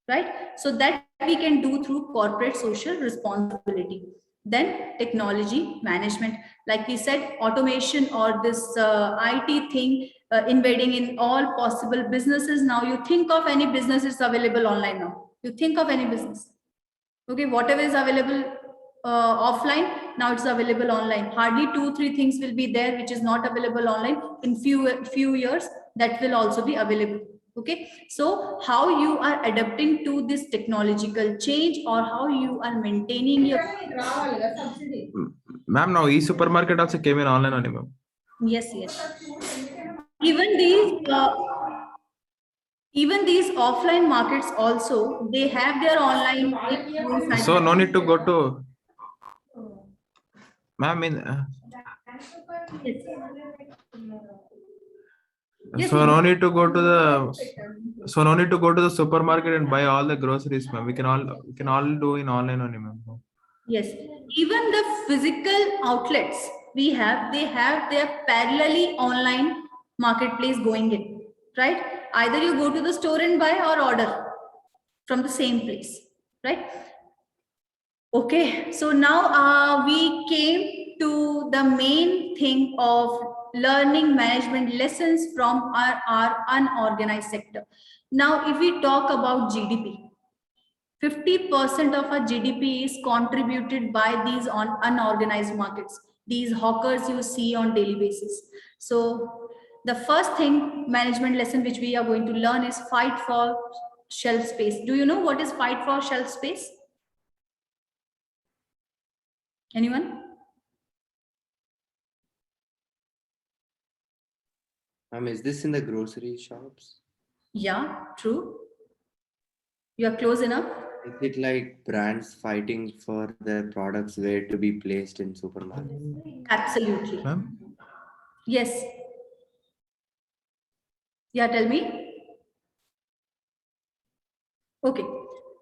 right? So that we can do through corporate social responsibility. Then technology management, like we said, automation or this IT thing invading in all possible businesses. Now you think of any business is available online now. You think of any business. Okay, whatever is available offline, now it's available online. Hardly 2-3 things will be there which is not available online. In few years, that will also be available. Okay, so how you are adapting to this technological change, or how you are maintaining your Ma'am, now e-supermarket also came in online only, ma'am. Yes. Even these offline markets also, they have their online. So no need to go to, ma'am, so no need to go to the supermarket and buy all the groceries, ma'am. We can all do in online only, ma'am. Yes, even the physical outlets we have, they have their parallelly online marketplace going in, right? Either you go to the store and buy or order from the same place, right? Okay, so now we came to the main thing of learning management lessons from our unorganized sector. Now, if we talk about GDP, 50% of our GDP is contributed by these unorganized markets. these hawkers you see on daily basis. So the first thing management lesson which we are going to learn is fight for shelf space. Do you know what is fight for shelf space? Anyone? Is this in the grocery shops? Yeah, true. You are close enough. Is it like brands fighting for their products where to be placed in supermarkets? Absolutely. Ma'am? Yes. Yeah, tell me. Okay.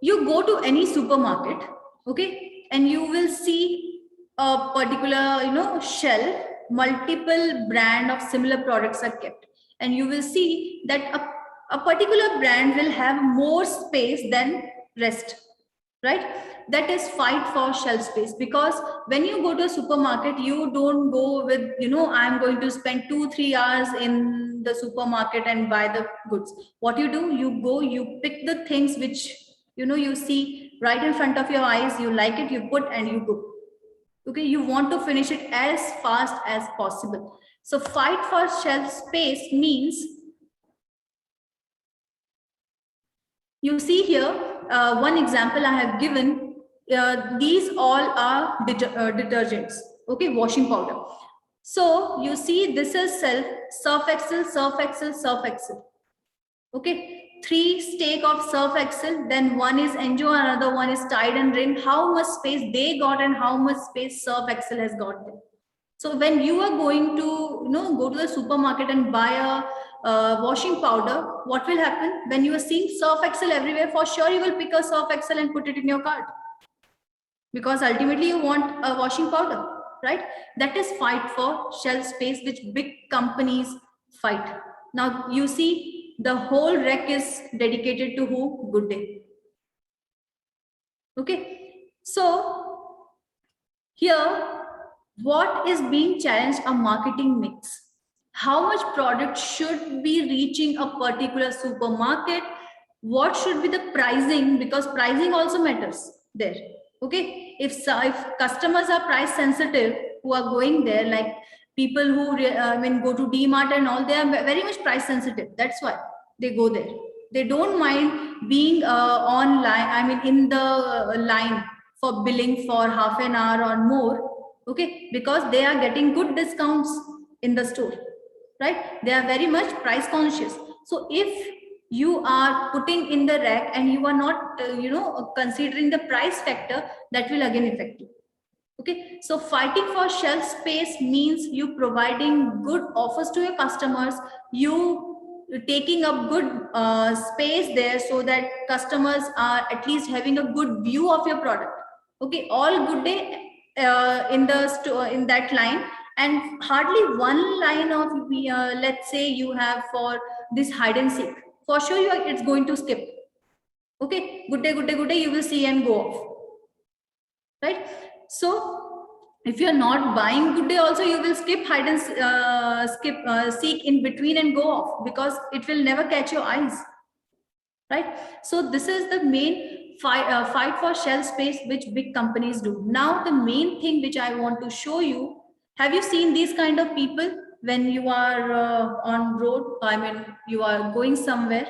You go to any supermarket, okay, and you will see a particular, shelf, multiple brand of similar products are kept. And you will see that a particular brand will have more space than rest, right? That is fight for shelf space, because when you go to a supermarket, you don't go with, I'm going to spend 2-3 hours in the supermarket and buy the goods. What you do, you go, you pick the things which, you see right in front of your eyes, you like it, you put and you go. Okay, you want to finish it as fast as possible. So fight for shelf space means, you see here, one example I have given, these all are detergents, okay, washing powder. So you see this is Surf Excel, Surf Excel, Surf Excel. Okay, 3 stake of Surf Excel, then one is Enjo, another one is Tide and Rin. How much space they got and how much space Surf Excel has got there. So when you are going to, go to the supermarket and buy a washing powder, what will happen? When you are seeing Surf Excel everywhere, for sure you will pick a Surf Excel and put it in your cart, because ultimately you want a washing powder, right? That is fight for shelf space, which big companies fight. Now you see the whole rec is dedicated to who? Good Day. Okay, so here what is being challenged? A marketing mix. How much product should be reaching a particular supermarket? What should be the pricing? Because pricing also matters there. Okay, if customers are price sensitive who are going there, like people who go to DMart and all, they are very much price sensitive. That's why they go there. They don't mind being online, in the line for billing for half an hour or more. Okay, because they are getting good discounts in the store, right? They are very much price conscious. So if you are putting in the rack and you are not considering the price factor, that will again affect you. Okay, so fighting for shelf space means you providing good offers to your customers, you taking up good space there so that customers are at least having a good view of your product. Okay, all Good Day in the store, in that line, and hardly one line of let's say you have for this hide and seek, for sure it's going to skip. Okay, Good Day, Good Day, Good Day, you will see and go off, right? So if you're not buying Good Day also, you will skip hide and seek in between and go off, because it will never catch your eyes, right? So this is the main fight for shelf space which big companies do. Now the main thing which I want to show you, have you seen these kind of people when you are on road? You are going somewhere.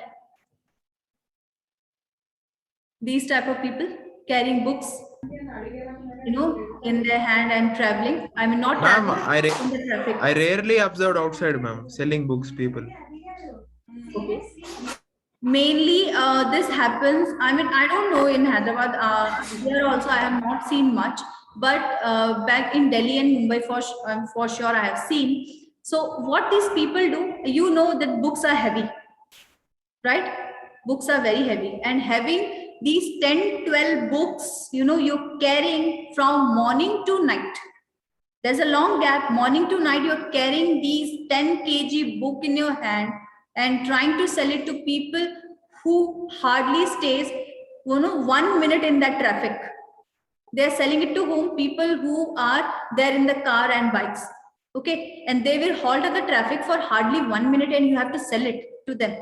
These type of people carrying books, in their hand and traveling. Not Ma'am, traveling, in the traffic. I rarely observed outside, ma'am, selling books people. Okay. Mainly this happens, I don't know in Hyderabad, here also I have not seen much, but back in Delhi and Mumbai for sure I have seen. So what these people do, that books are heavy, right? Books are very heavy, and having these 10-12 books, you're carrying from morning to night. There's a long gap, morning to night, you're carrying these 10 kg book in your hand and trying to sell it to people who hardly stays 1 minute in that traffic. They're selling it to whom? People who are there in the car and bikes. Okay, and they will halt at the traffic for hardly 1 minute and you have to sell it to them,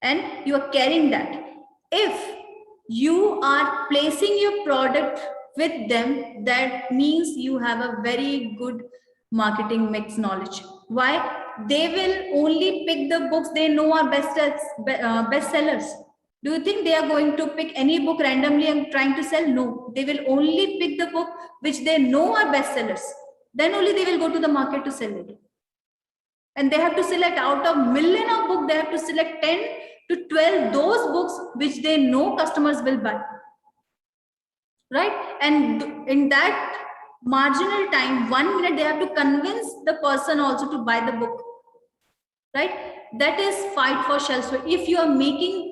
and you are carrying that. If you are placing your product with them, that means you have a very good marketing mix knowledge. Why? They will only pick the books they know are best sellers. Do you think they are going to pick any book randomly and trying to sell? No, they will only pick the book which they know are bestsellers. Then only they will go to the market to sell it. And they have to select out of million of books, they have to select 10 to 12 those books which they know customers will buy. Right? And in that marginal time, 1 minute, they have to convince the person also to buy the book. Right? That is fight for shelf space. If you are making,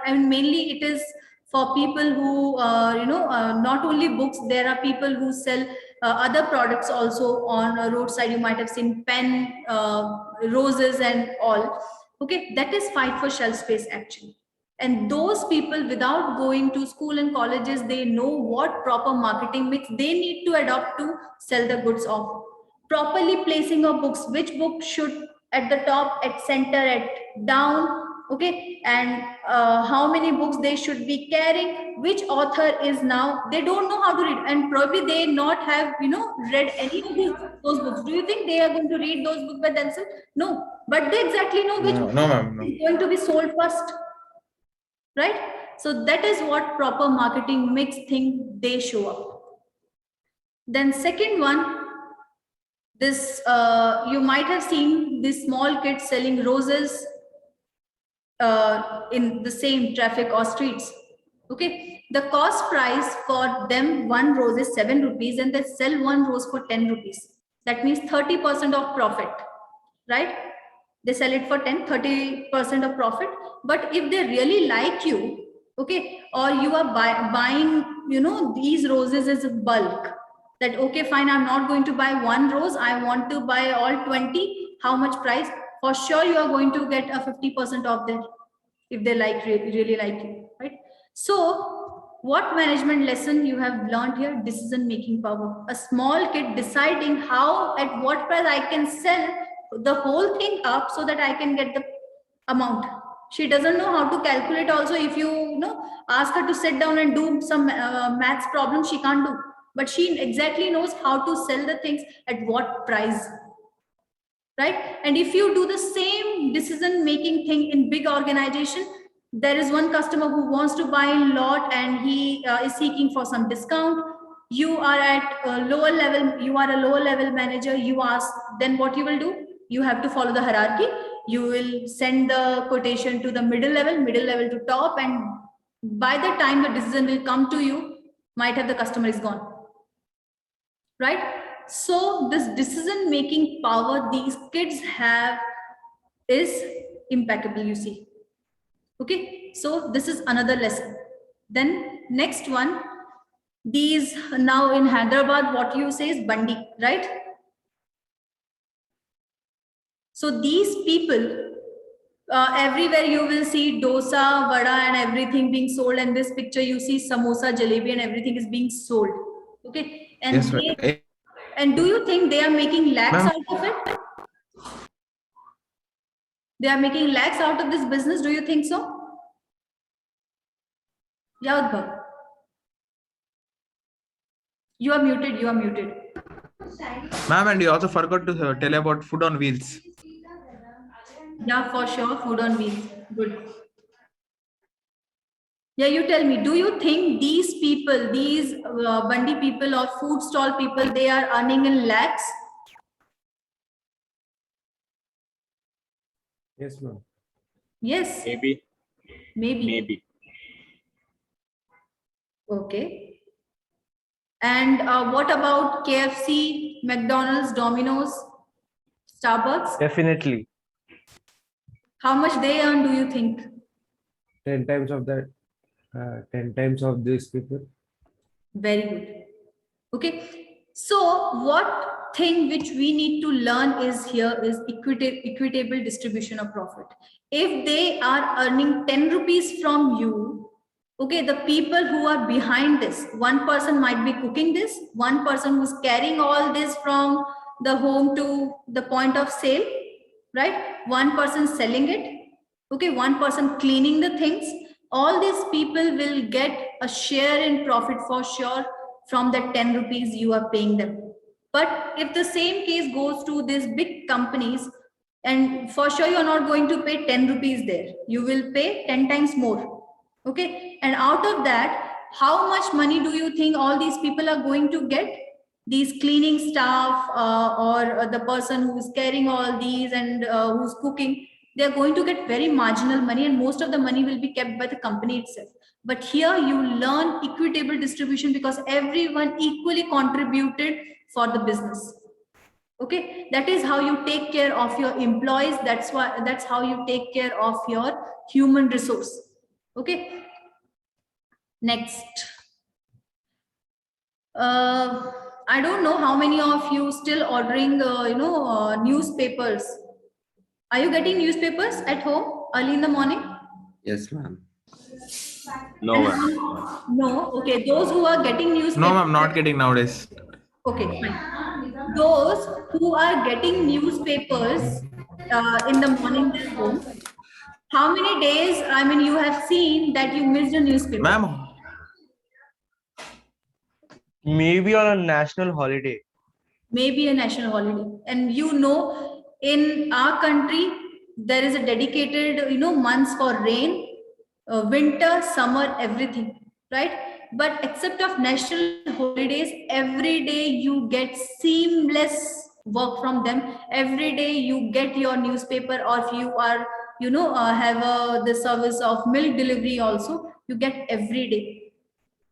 mainly it is for people who, not only books, there are people who sell other products also on a roadside. You might have seen pen, roses and all. Okay, that is fight for shelf space actually. And those people, without going to school and colleges, they know what proper marketing mix they need to adopt to sell the goods off. Properly placing of books, which book should at the top, at center, at down, okay, and how many books they should be carrying, which author is now, they don't know how to read, and probably they not have, read any of those books. Do you think they are going to read those books by themselves? No, but they exactly know which book is going to be sold first, right? So that is what proper marketing mix thing they show up. Then second one, this you might have seen this small kids selling roses in the same traffic or streets. Okay, the cost price for them, one rose is 7 rupees, and they sell one rose for 10 rupees. That means 30% of profit, right? They sell it for 30% of profit. But if they really like you, okay, or you are buying, these roses as a bulk, that okay, fine, I'm not going to buy one rose, I want to buy all 20. How much price? For sure, you are going to get a 50% off there if they really like you, right? So, what management lesson you have learned here? Decision making power. A small kid deciding how, at what price I can sell the whole thing up so that I can get the amount. She doesn't know how to calculate. Also, if you ask her to sit down and do some maths problem, she can't do. But she exactly knows how to sell the things at what price, right? And if you do the same decision making thing in big organization, there is one customer who wants to buy a lot and he is seeking for some discount. You are at a lower level, you are a lower level manager, you ask, then what you will do? You have to follow the hierarchy. You will send the quotation to the middle level to top, and by the time the decision will come to you, might have the customer is gone. Right? So this decision making power these kids have is impeccable, you see. Okay, so this is another lesson. Then next one, these now in Hyderabad, what you say is Bandi, right? So these people, everywhere you will see dosa, vada and everything being sold, and this picture you see samosa, jalebi and everything is being sold. Okay. And, Yes, and do you think they are making lakhs out of it? They are making lakhs out of this business. Do you think so? Yeah, Udbhav. You are muted. You are muted. ma'am, and you also forgot to tell about food on wheels. Yeah, for sure. Food on wheels. Good. Yeah, you tell me, do you think these people, these Bandi people or food stall people, they are earning in lakhs? Yes, ma'am. Yes. Maybe. Maybe. Okay. And what about KFC, McDonald's, Domino's, Starbucks? Definitely. How much they earn, do you think? 10 times of that. 10 times of these people. Very good. Okay. So what thing which we need to learn is here is equitable distribution of profit. If they are earning 10 rupees from you, okay, the people who are behind this, one person might be cooking this, one person who's carrying all this from the home to the point of sale, right? One person selling it, okay, one person cleaning the things. All these people will get a share in profit for sure from the 10 rupees you are paying them. But if the same case goes to these big companies, and for sure you're not going to pay 10 rupees there, you will pay 10 times more. Okay, and out of that, how much money do you think all these people are going to get? These cleaning staff or the person who's carrying all these and who's cooking, they're going to get very marginal money, and most of the money will be kept by the company itself. But here you learn equitable distribution because everyone equally contributed for the business. Okay, that is how you take care of your employees. That's how you take care of your human resource. Okay, next. I don't know how many of you still ordering newspapers. Are you getting newspapers at home early in the morning? Yes, ma'am. No, ma'am. No. Okay, those who are getting newspapers. No, I'm not getting nowadays. Okay, fine. Those who are getting newspapers in the morning at home, how many days, I mean, you have seen that you missed a newspaper? Ma'am, Maybe on a national holiday. Maybe a national holiday. And you know, in our country, there is a dedicated, months for rain, winter, summer, everything, right? But except of national holidays, every day you get seamless work from them. Every day you get your newspaper, or if you are, have the service of milk delivery also, you get every day.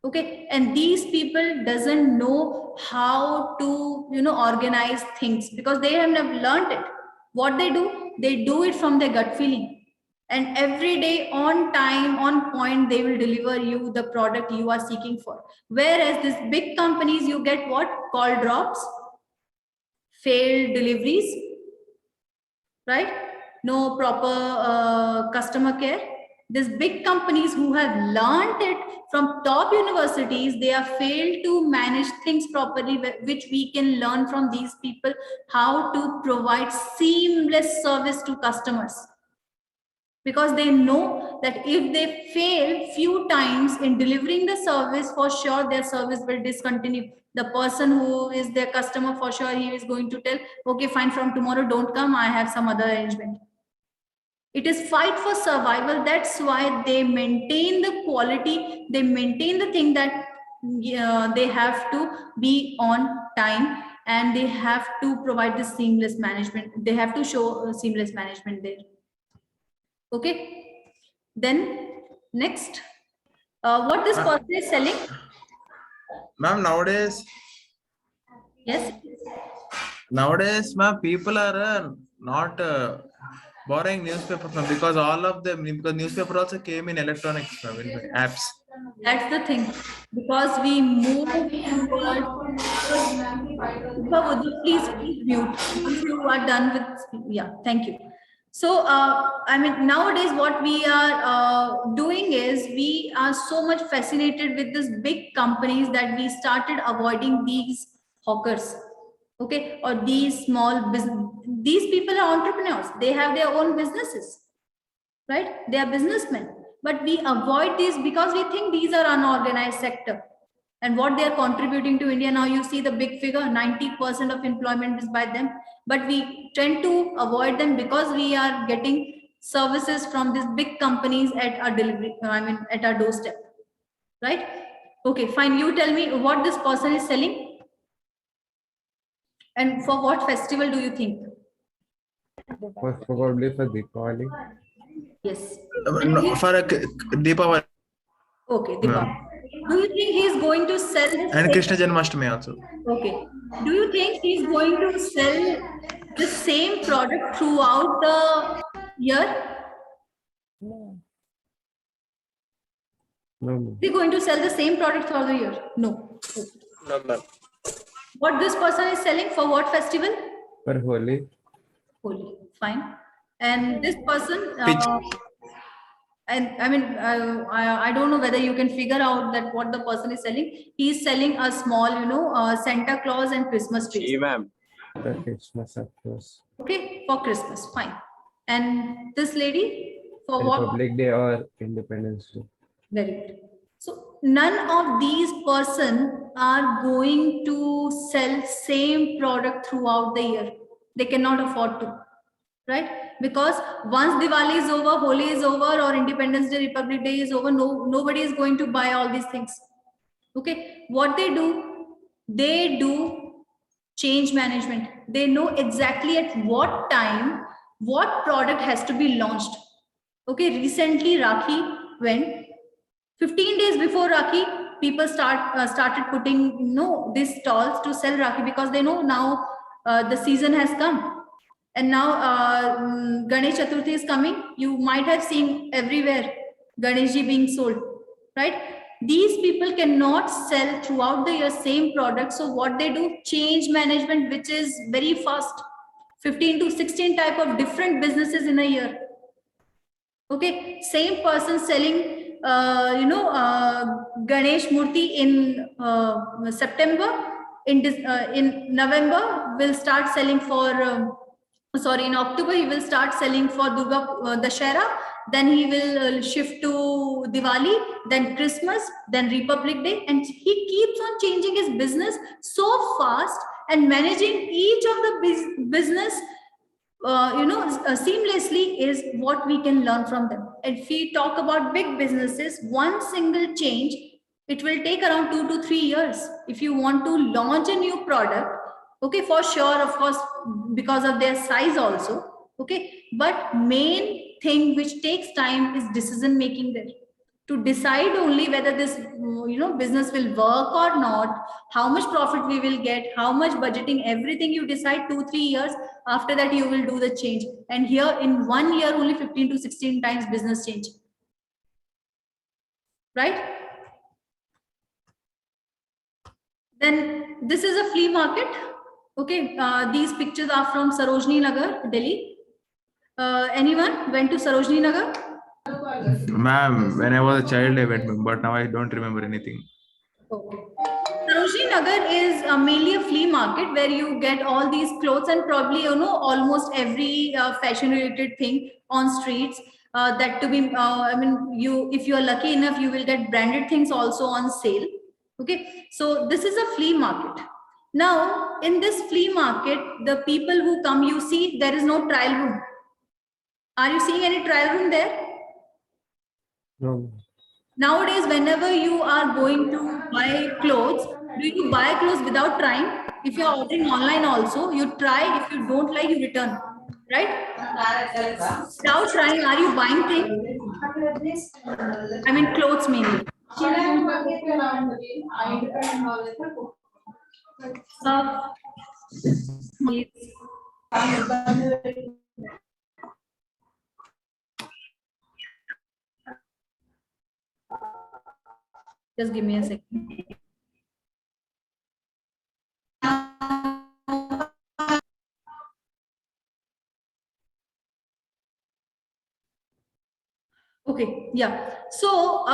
Okay, and these people doesn't know how to organize things because they have never learned it. What they do it from their gut feeling, and every day on time, on point, they will deliver you the product you are seeking for. Whereas these big companies, you get what? Call drops, failed deliveries, right? No proper customer care. These big companies who have learned it from top universities, they have failed to manage things properly, which we can learn from these people, how to provide seamless service to customers. Because they know that if they fail few times in delivering the service, for sure their service will discontinue. The person who is their customer, for sure he is going to tell, okay, fine, from tomorrow don't come, I have some other arrangement. It is fight for survival. That's why they maintain the quality. They maintain the thing that they have to be on time, and they have to provide the seamless management. They have to show seamless management there. Okay. Then next, what this person is selling? ma'am, nowadays, Yes. ma'am, people are not borrowing newspaper from because all of them, because newspaper also came in electronics, ma'am, in apps. That's the thing. Because we move towards. Please mute. If you are done with, yeah, thank you. So, I mean, nowadays what we are doing is we are so much fascinated with these big companies that we started avoiding these hawkers. Okay, or these small business. These people are entrepreneurs. They have their own businesses, right? They are businessmen. But we avoid these because we think these are unorganized sector. And what they are contributing to India now, you see the big figure, 90% of employment is by them. But we tend to avoid them because we are getting services from these big companies at our delivery, at our doorstep, right? Okay, fine. You tell me what this person is selling. And for what festival do you think? Probably for Deepavali. Yes. No, for a Deepavali. Okay, Deepavali. Do you think he is going to sell this? And Krishna Janmashtami also. Okay. Do you think he is going to sell the same product throughout the year? No. Is he going to sell the same product throughout the year? No. Okay. No, ma'am. What this person is selling for what festival? For Holi. Holi. Fine. And this person, and I mean, I don't know whether you can figure out that what the person is selling. He is selling a small, Santa Claus and Christmas trees. Hey, ma'am. The Christmas, of course. Okay, for Christmas, fine. And this lady for what? Republic Day or Independence Day. Very good. So none of these person are going to sell same product throughout the year. They cannot afford to, right? Because once Diwali is over, Holi is over, or Independence Day, Republic Day is over, nobody is going to buy all these things. Okay, what they do change management. They know exactly at what time what product has to be launched. Okay, recently Rakhi went. 15 days before Rakhi, people started putting these stalls to sell Rakhi, because they know now the season has come. And now Ganesh Chaturthi is coming. You might have seen everywhere Ganeshji being sold, right? These people cannot sell throughout the year same product. So what they do, change management, which is very fast. 15 to 16 type of different businesses in a year. Okay, same person selling Ganesh Murti in September, in November will start selling for in October he will start selling for Durga Dashera, then he will shift to Diwali, then Christmas, then Republic Day, and he keeps on changing his business so fast and managing each of the business seamlessly is what we can learn from them. If we talk about big businesses, one single change, it will take around 2 to 3 years. If you want to launch a new product, okay, for sure, of course, because of their size also, okay, but main thing which takes time is decision making there. To decide only whether this business will work or not, how much profit we will get, how much budgeting, everything you decide 2-3 years. After that you will do the change, and here in 1 year only 15 to 16 times business change, right? Then this is a flea market. Okay, these pictures are from Sarojini Nagar, Delhi. Anyone went to Sarojini Nagar? Ma'am, when I was a child, I went, but now I don't remember anything. Okay. Sarojini Nagar is mainly a flea market where you get all these clothes and probably almost every fashion related thing on streets. That to be, if you are lucky enough, you will get branded things also on sale. Okay, so this is a flea market. Now, in this flea market, the people who come, you see there is no trial room. Are you seeing any trial room there? No. Nowadays, whenever you are going to buy clothes, do you buy clothes without trying? If you are ordering online also, you try. If you don't like, you return, right? Without trying, are you buying things? I mean, clothes mainly. Just give me a second. Okay, yeah. So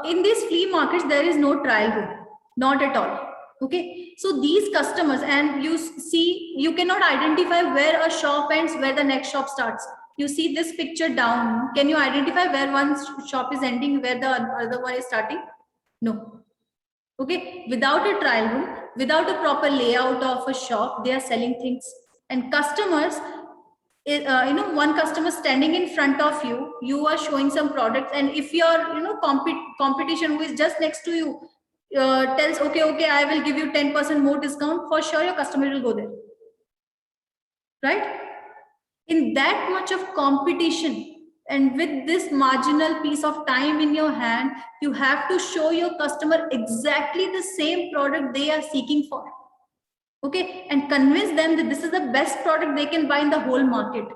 in these flea markets, there is no trial room, not at all. Okay, so these customers, and you see, you cannot identify where a shop ends, where the next shop starts. You see this picture down. Can you identify where one shop is ending, where the other one is starting? No. Okay, without a trial room, without a proper layout of a shop, they are selling things. And customers, one customer standing in front of you, you are showing some products, and if your competition who is just next to you tells, okay, I will give you 10% more discount, for sure your customer will go there, right? In that much of competition, and with this marginal piece of time in your hand, you have to show your customer exactly the same product they are seeking for. Okay, and convince them that this is the best product they can buy in the whole market.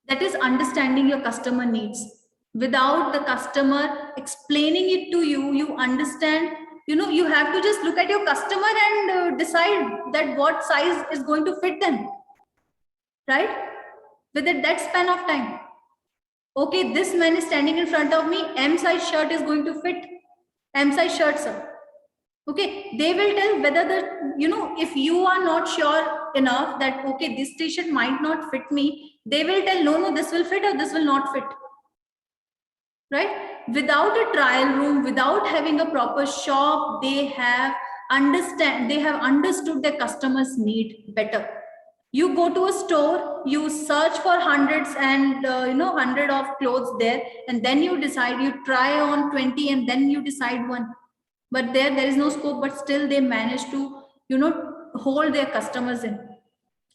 That is understanding your customer needs. Without the customer explaining it to you, you understand, you have to just look at your customer and decide that what size is going to fit them, right? Within that span of time. Okay, this man is standing in front of me, M size shirt is going to fit. M size shirt, sir. Okay, they will tell whether the, if you are not sure enough that, okay, this t-shirt might not fit me, they will tell, no, this will fit or this will not fit. Right? Without a trial room, without having a proper shop, they have understood their customers' need better. You go to a store, you search for hundreds and 100 of clothes there, and then you decide, you try on 20 and then you decide one. But there is no scope, but still they manage to, hold their customers in,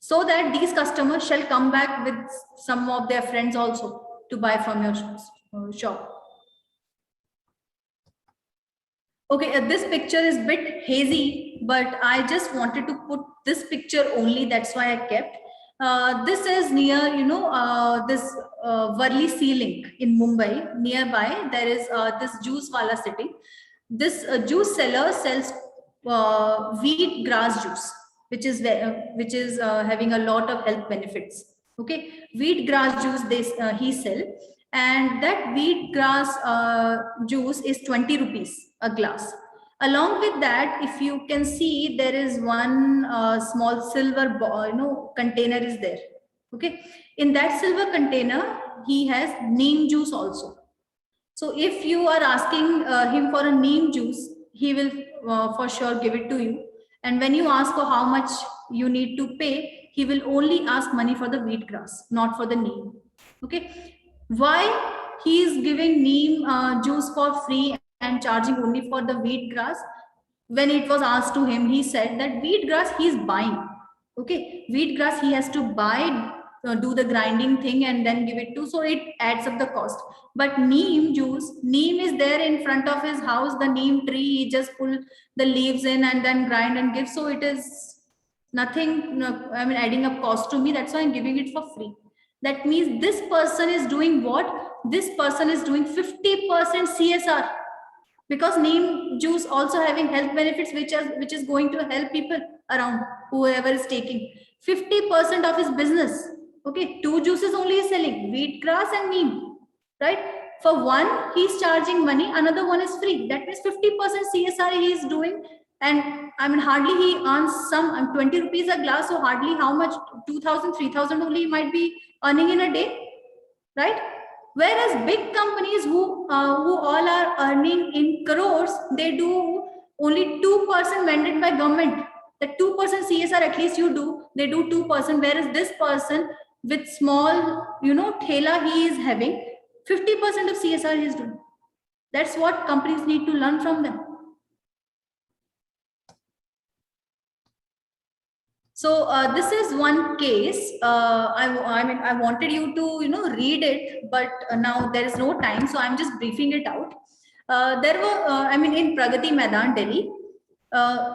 so that these customers shall come back with some of their friends also to buy from your shop. Okay, this picture is a bit hazy, but I just wanted to put this picture only. That's why I kept. This is near, this Varli Sea Link in Mumbai. Nearby, there is this juice wala sitting. This juice seller sells wheat grass juice, which is having a lot of health benefits. Okay, wheat grass juice he sell, and that wheat grass juice is 20 rupees a glass. Along with that, if you can see, there is one small silver container is there. Okay, in that silver container he has neem juice also. So if you are asking him for a neem juice, he will for sure give it to you. And when you ask for how much you need to pay, he will only ask money for the wheat grass, not for the neem. Okay, why he is giving neem juice for free and charging only for the wheat grass? When it was asked to him, he said that wheat grass he is buying. Okay, wheat grass he has to buy, do the grinding thing and then give it to, so it adds up the cost. But neem juice, neem is there in front of his house, the neem tree, he just pull the leaves in and then grind and give. So it is nothing, adding up cost to me. That's why I'm giving it for free. That means this person is doing what? This person is doing 50% CSR, because neem juice also having health benefits, which is going to help people around, whoever is taking 50% of his business. Okay, 2 juices only is selling, wheat grass and neem, right? For one he's charging money, another one is free. That means 50% CSR he is doing. And hardly he earns some 20 rupees a glass, so hardly how much, 2,000 3,000 only he might be earning in a day, right? Whereas big companies who all are earning in crores, they do only 2% mandated by government. The 2% CSR at least you do, they do 2%. Whereas this person with small, thela he is having 50% of CSR he is doing. That's what companies need to learn from them. So this is one case. I wanted you to read it, but now there is no time, so I'm just briefing it out. There were in Pragati Maidan, Delhi,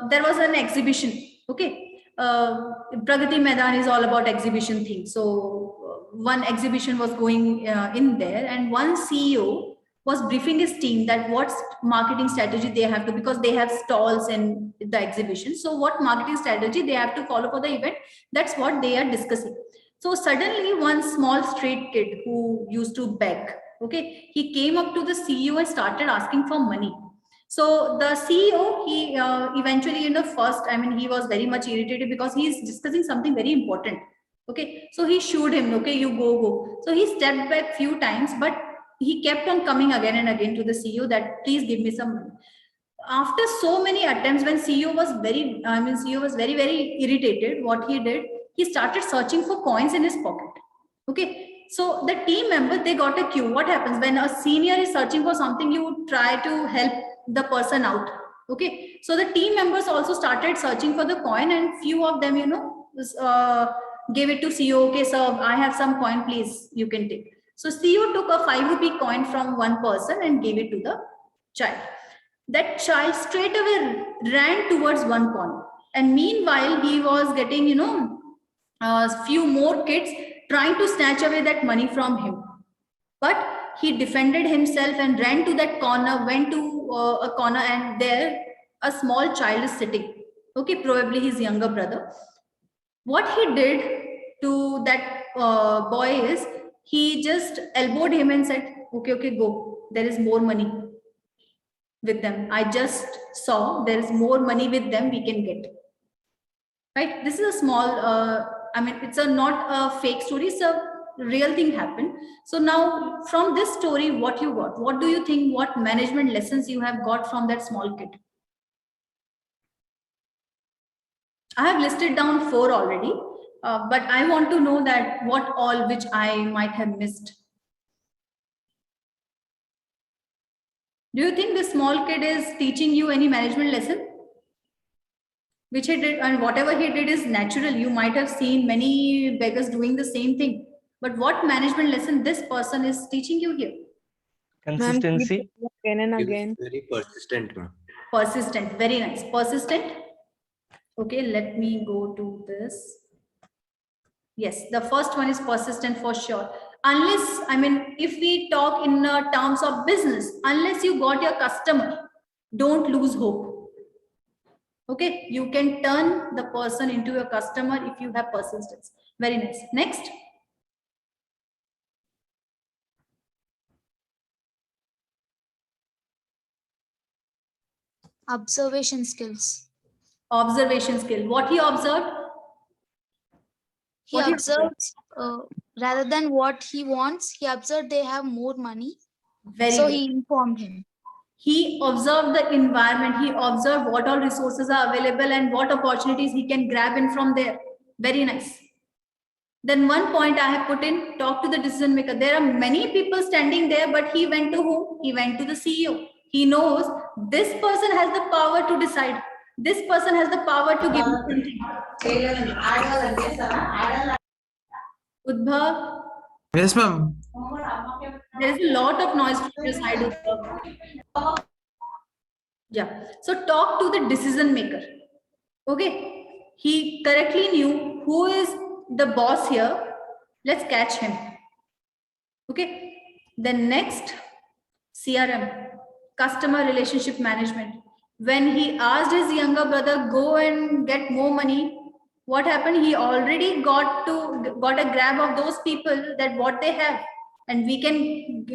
there was an exhibition. Okay, Pragati Maidan is all about exhibition things. So one exhibition was going in there, and one CEO was briefing his team that what marketing strategy they have to, because they have stalls in the exhibition. So what marketing strategy they have to follow for the event, that's what they are discussing. So suddenly one small street kid who used to beg, okay, he came up to the CEO and started asking for money. So the CEO, he eventually, first, he was very much irritated because he is discussing something very important. Okay, so he shooed him, okay, you go. So he stepped back few times, but he kept on coming again and again to the CEO that please give me some money. After so many attempts, when CEO was very, very irritated, what he did, he started searching for coins in his pocket. Okay, so the team members, they got a cue. What happens when a senior is searching for something, you try to help the person out. Okay, so the team members also started searching for the coin, and few of them, gave it to CEO. Okay, sir, I have some coin, please, you can take. So CEO took a 5 rupee coin from one person and gave it to the child. That child straight away ran towards one corner. And meanwhile, he was getting, a few more kids trying to snatch away that money from him. But he defended himself and ran to that corner, went to a corner, and there a small child is sitting. Okay, probably his younger brother. What he did to that boy is, he just elbowed him and said, okay, go, there is more money. with them. I just saw there is more money with them we can get. Right? This is a small, I mean, it's a not a fake story, it's a real thing happened. So now from this story, what you got? What do you think, what management lessons you have got from that small kid? I have listed down 4 already, but I want to know that what all which I might have missed. Do you think this small kid is teaching you any management lesson? Which he did, and whatever he did is natural. You might have seen many beggars doing the same thing. But what management lesson this person is teaching you here? Consistency. Again and He was again. very persistent, ma'am. Persistent, very nice. Persistent. Okay, let me go to this. Yes, the first one is persistent for sure. Unless, I mean, if we talk in terms of business, unless you got your customer, don't lose hope. Okay, you can turn the person into a customer if you have persistence. Very nice. Next. Observation skills. Observation skill. What he observed? He observes rather than what he wants, he observed they have more money. So he informed him. He observed the environment. He observed what all resources are available and what opportunities he can grab in from there. Very nice. Then one point I have put in, talk to the decision maker. There are many people standing there, but he went to whom? He went to the CEO. He knows this person has the power to decide. This person has the power to give something. Udbhav. Yes, ma'am. There is a lot of noise from your side, Udbhav. Yeah. So talk to the decision maker. Okay. He correctly knew who is the boss here. Let's catch him. Okay. Then next, CRM, customer relationship management. When he asked his younger brother, go and get more money, what happened? He already got a grab of those people that what they have. And we can,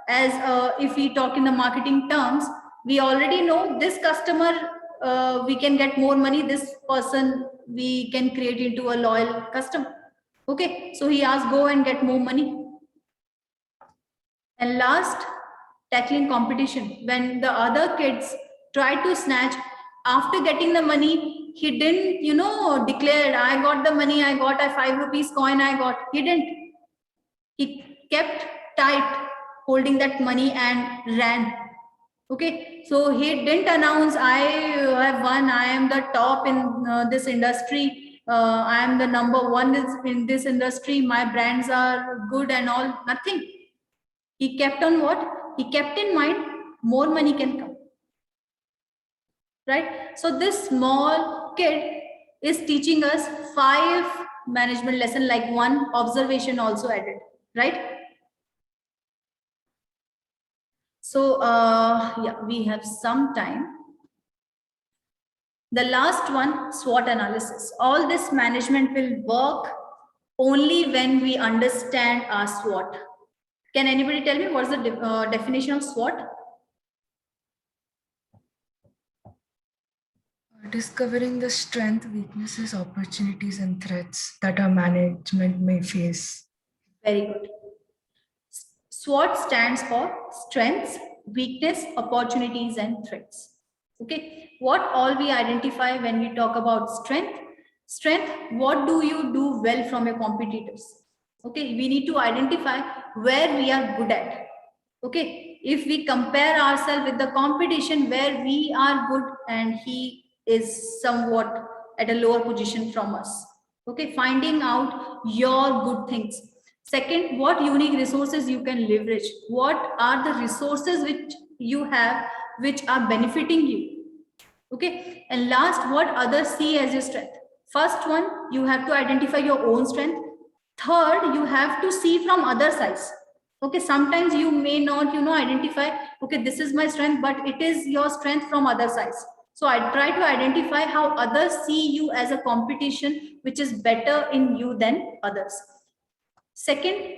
as if we talk in the marketing terms, we already know this customer, we can get more money. This person, we can create into a loyal customer. Okay. So he asked, go and get more money. And last, tackling competition. When the other kids tried to snatch, after getting the money, he didn't, declared, I got the money, I got a 5 rupees coin, I got. He didn't. He kept tight, holding that money and ran. Okay. So he didn't announce, I have won, I am the top in this industry. I am the number 1 in this industry. My brands are good and all. Nothing. He kept on what? He kept in mind, more money can come. Right? So this small kid is teaching us 5 management lessons, like 1 observation also added. Right? So, yeah, we have some time. The last one, SWOT analysis. All this management will work only when we understand our SWOT. Can anybody tell me what's the definition of SWOT? Discovering the strength, weaknesses, opportunities, and threats that our management may face. Very good. SWOT stands for strengths, weakness, opportunities, and threats. Okay. What all we identify when we talk about strength? Strength, what do you do well from your competitors? Okay. We need to identify where we are good at. Okay. If we compare ourselves with the competition where we are good and he is somewhat at a lower position from us. Okay. Finding out your good things. Second, what unique resources you can leverage? What are the resources which you have which are benefiting you? Okay. And last, what others see as your strength? First one, you have to identify your own strength. Third, you have to see from other sides. Okay. Sometimes you may not, identify, okay, this is my strength, but it is your strength from other sides. So I try to identify how others see you as a competition, which is better in you than others. Second,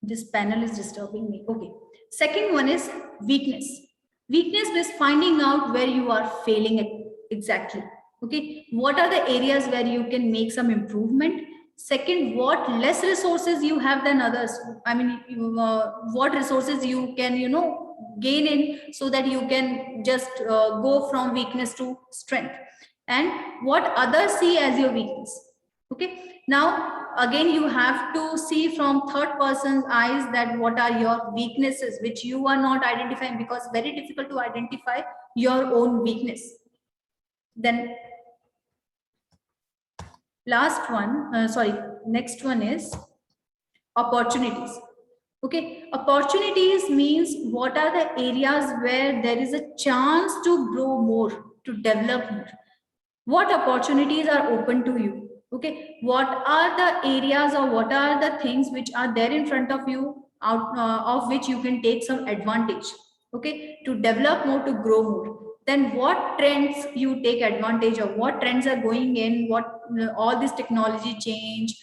This panel is disturbing me. Okay. Second one is weakness. Weakness is finding out where you are failing at exactly. Okay. What are the areas where you can make some improvement? Second, what less resources you have than others. I mean, what resources you can, gain in so that you can just go from weakness to strength. And what others see as your weakness. Okay. Now, again, you have to see from third person's eyes that what are your weaknesses, which you are not identifying, because very difficult to identify your own weakness. Then next one is opportunities. Okay, opportunities means what are the areas where there is a chance to grow more, to develop more. What opportunities are open to you? Okay, what are the areas or what are the things which are there in front of you, out of which you can take some advantage? Okay, to develop more, to grow more. Then what trends you take advantage of? What trends are going in? What all this technology change?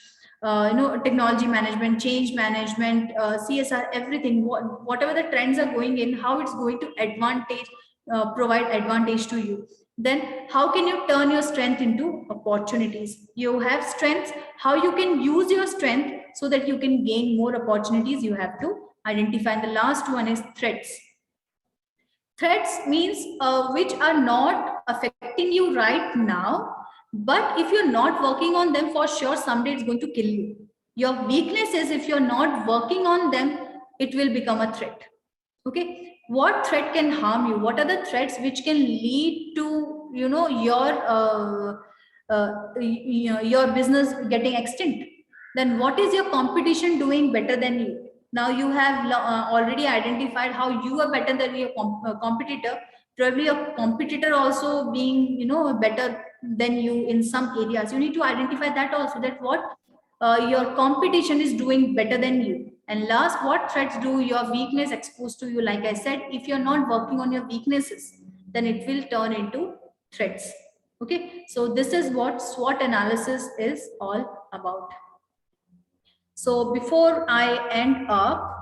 Technology management, change management, CSR, everything. Whatever the trends are going in, how it's going to provide advantage to you. Then how can you turn your strength into opportunities? You have strengths, how you can use your strength so that you can gain more opportunities, you have to identify. And the last one is threats. Threats means which are not affecting you right now, but if you're not working on them, for sure someday it's going to kill you. Your weakness is if you're not working on them, it will become a threat. Okay, what threat can harm you? What are the threats which can lead to your business getting extinct? Then what is your competition doing better than you? Now you have already identified how you are better than your competitor. Probably your competitor also being better than you in some areas. You need to identify that also, that what your competition is doing better than you. And last, what threats do your weakness expose to you? Like I said, if you're not working on your weaknesses, then it will turn into threats. Okay, so this is what SWOT analysis is all about. So before I end up,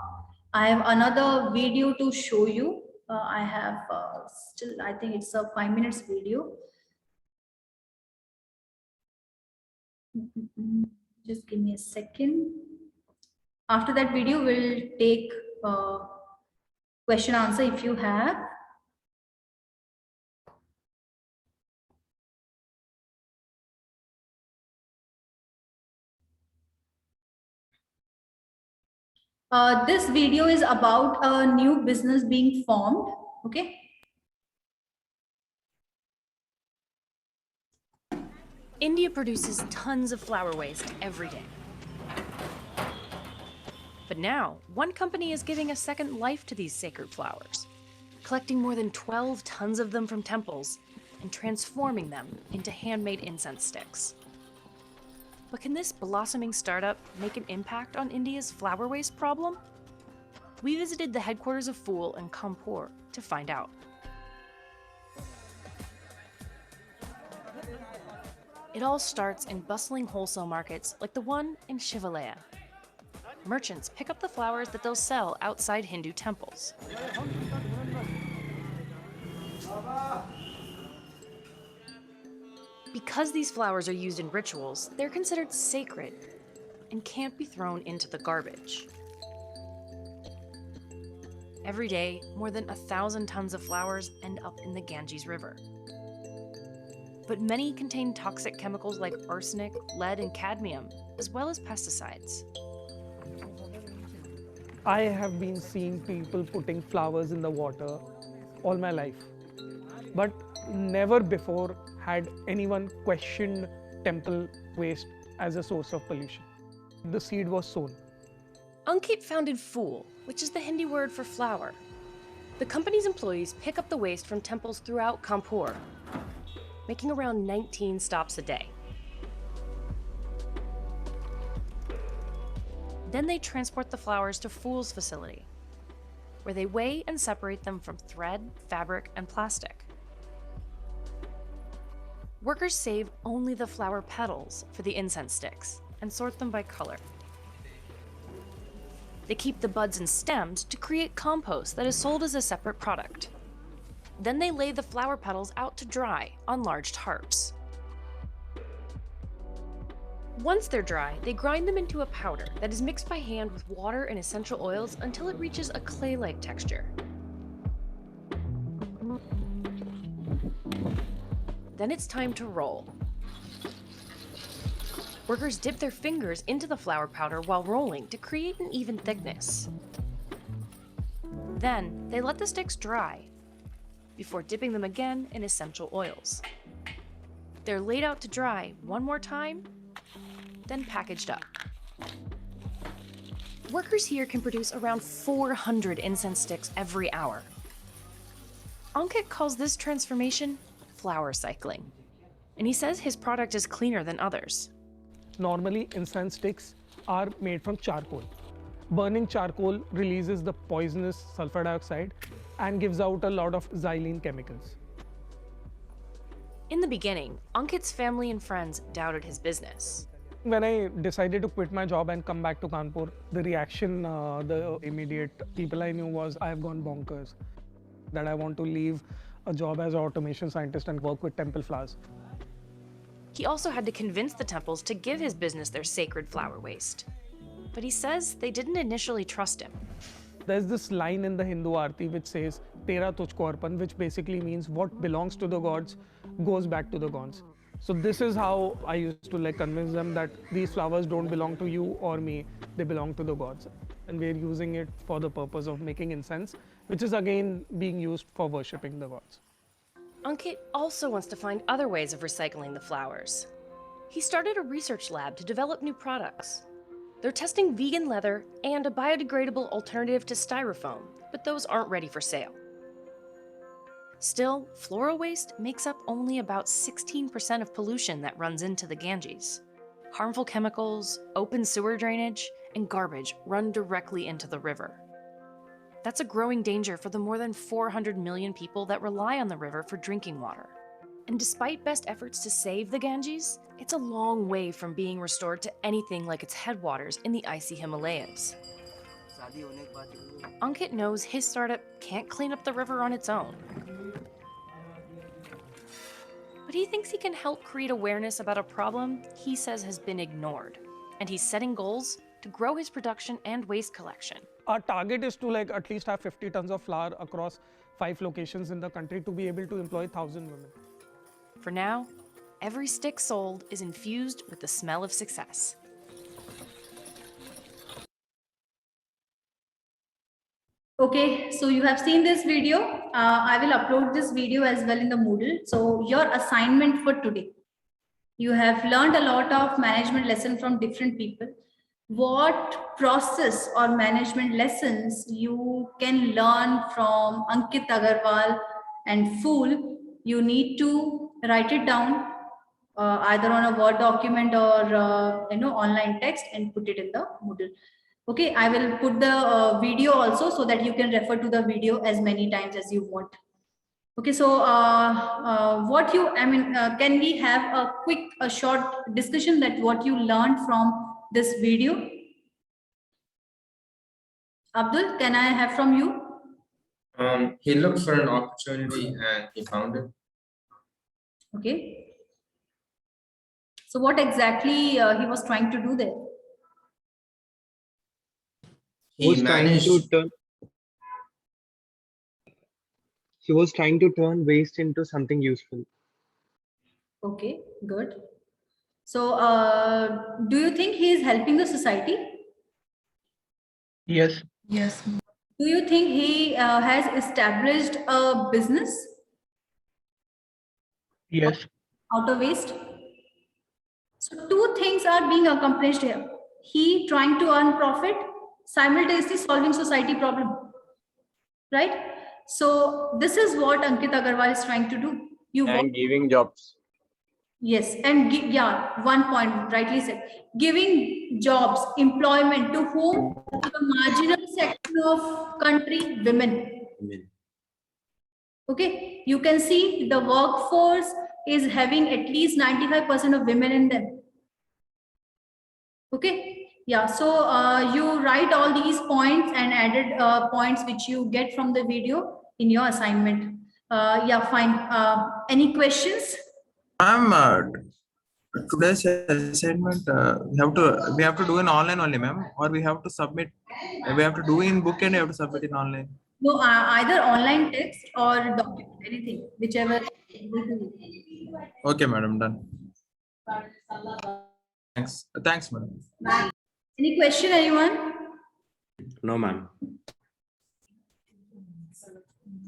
I have another video to show you. I have still, I think it's a 5 minutes video. Just give me a second. After that video, we'll take question answer if you have. This video is about a new business being formed. Okay. India produces tons of flower waste every day. But now, one company is giving a second life to these sacred flowers, collecting more than 12 tons of them from temples and transforming them into handmade incense sticks. But can this blossoming startup make an impact on India's flower waste problem? We visited the headquarters of Fool in Kanpur to find out. It all starts in bustling wholesale markets like the one in Shivalaya. Merchants pick up the flowers that they'll sell outside Hindu temples. Because these flowers are used in rituals, they're considered sacred and can't be thrown into the garbage. Every day, more than 1,000 tons of flowers end up in the Ganges River. But many contain toxic chemicals like arsenic, lead, and cadmium, as well as pesticides. I have been seeing people putting flowers in the water all my life, but never before had anyone questioned temple waste as a source of pollution. The seed was sown. Ankit founded Fool, which is the Hindi word for flower. The company's employees pick up the waste from temples throughout Kanpur, making around 19 stops a day. Then they transport the flowers to Fool's facility, where they weigh and separate them from thread, fabric, and plastic. Workers save only the flower petals for the incense sticks and sort them by color. They keep the buds and stems to create compost that is sold as a separate product. Then they lay the flower petals out to dry on large tarps. Once they're dry, they grind them into a powder that is mixed by hand with water and essential oils until it reaches a clay-like texture. Then it's time to roll. Workers dip their fingers into the flour powder while rolling to create an even thickness. Then they let the sticks dry before dipping them again in essential oils. They're laid out to dry one more time, then packaged up. Workers here can produce around 400 incense sticks every hour. Ankit calls this transformation flower cycling, and he says his product is cleaner than others. Normally, incense sticks are made from charcoal. Burning charcoal releases the poisonous sulfur dioxide and gives out a lot of xylene chemicals. In the beginning, Ankit's family and friends doubted his business. When I decided to quit my job and come back to Kanpur, the reaction, the immediate people I knew was, I have gone bonkers. That I want to leave a job as an automation scientist and work with temple flowers. He also had to convince the temples to give his business their sacred flower waste. But he says they didn't initially trust him. There's this line in the Hindu Aarti which says, Tera tujhko arpan, which basically means what belongs to the gods goes back to the gods. So this is how I used to convince them that these flowers don't belong to you or me, they belong to the gods. And we're using it for the purpose of making incense, which is again being used for worshipping the gods. Ankit also wants to find other ways of recycling the flowers. He started a research lab to develop new products. They're testing vegan leather and a biodegradable alternative to styrofoam, but those aren't ready for sale. Still, floral waste makes up only about 16% of pollution that runs into the Ganges. Harmful chemicals, open sewer drainage, and garbage run directly into the river. That's a growing danger for the more than 400 million people that rely on the river for drinking water. And despite best efforts to save the Ganges, it's a long way from being restored to anything like its headwaters in the icy Himalayas. Ankit knows his startup can't clean up the river on its own. But he thinks he can help create awareness about a problem he says has been ignored. And he's setting goals to grow his production and waste collection. Our target is to at least have 50 tons of flour across 5 locations in the country to be able to employ 1,000 women. For now, every stick sold is infused with the smell of success. Okay, so you have seen this video. I will upload this video as well in the Moodle. So your assignment for today, you have learned a lot of management lessons from different people. What process or management lessons you can learn from Ankit Agarwal and Fool, you need to write it down either on a Word document or online text and put it in the Moodle. Okay, I will put the video also so that you can refer to the video as many times as you want. Okay, so can we have a short discussion that what you learned from this video? Abdul, can I have from you? He looked for an opportunity and he found it. Okay. So what exactly he was trying to do there? He was trying to turn waste into something useful. Okay, good. So do you think he is helping the society? Yes. Yes. Do you think he has established a business? Yes. Out of waste? So 2 things are being accomplished here. He trying to earn profit, simultaneously solving society problem, right? So this is what Ankit Agarwal is trying to do. Giving jobs. Yes, and one point rightly said, giving jobs, employment to whom? To the marginal section of country, women. Okay, you can see the workforce is having at least 95% of women in them. Okay, Yeah, so you write all these points and added points which you get from the video in your assignment. Yeah, fine. Any questions? Ma'am, today's assignment we have to do in online only, ma'am, or we have to submit. We have to do in book and we have to submit in online. No, either online text or document, anything, whichever. Okay, madam, done. Thanks. Thanks, madam. Any question, anyone? No, ma'am.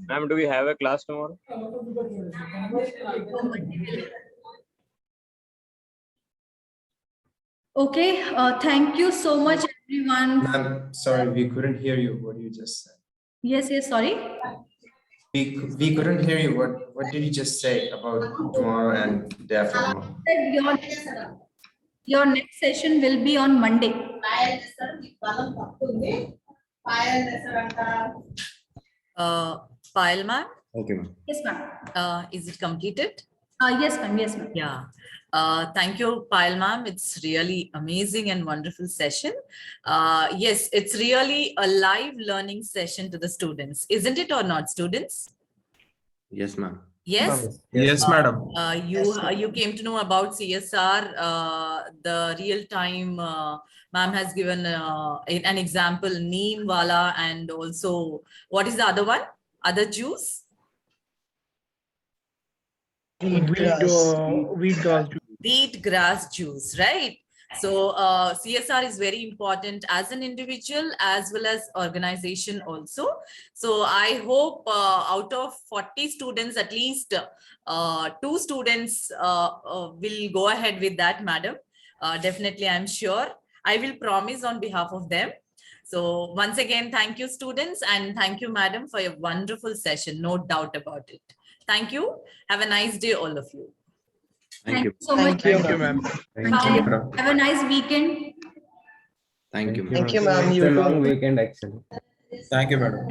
Ma'am, do we have a class tomorrow? Okay, thank you so much, everyone. Ma'am, sorry, we couldn't hear you. What you just said. Yes, sorry. We couldn't hear you. What did you just say about tomorrow and day after tomorrow? Your next session will be on Monday. Payal ma'am? Okay, ma'am. Yes, ma'am. Is it completed? Yes, ma'am. Yes, ma'am. Yeah. Thank you, Payal ma'am. It's really amazing and wonderful session. Yes, it's really a live learning session to the students, isn't it or not, students? Yes, ma'am. Yes. Yes, madam. You came to know about CSR. The real time ma'am has given an example, neem wala, and also what is the other one? Other juice? Wheat grass juice, right? So CSR is very important as an individual as well as organization also. So I hope out of 40 students, at least 2 students will go ahead with that, madam. Definitely, I'm sure. I will promise on behalf of them. So once again, thank you, students, and thank you, madam, for your wonderful session. No doubt about it. Thank you. Have a nice day, all of you. Thank you. So much. Thank you, ma'am. Thank you, madam. Have a nice weekend. Thank you, ma'am. Thank you, ma'am. It's a long weekend, actually. Thank you, madam.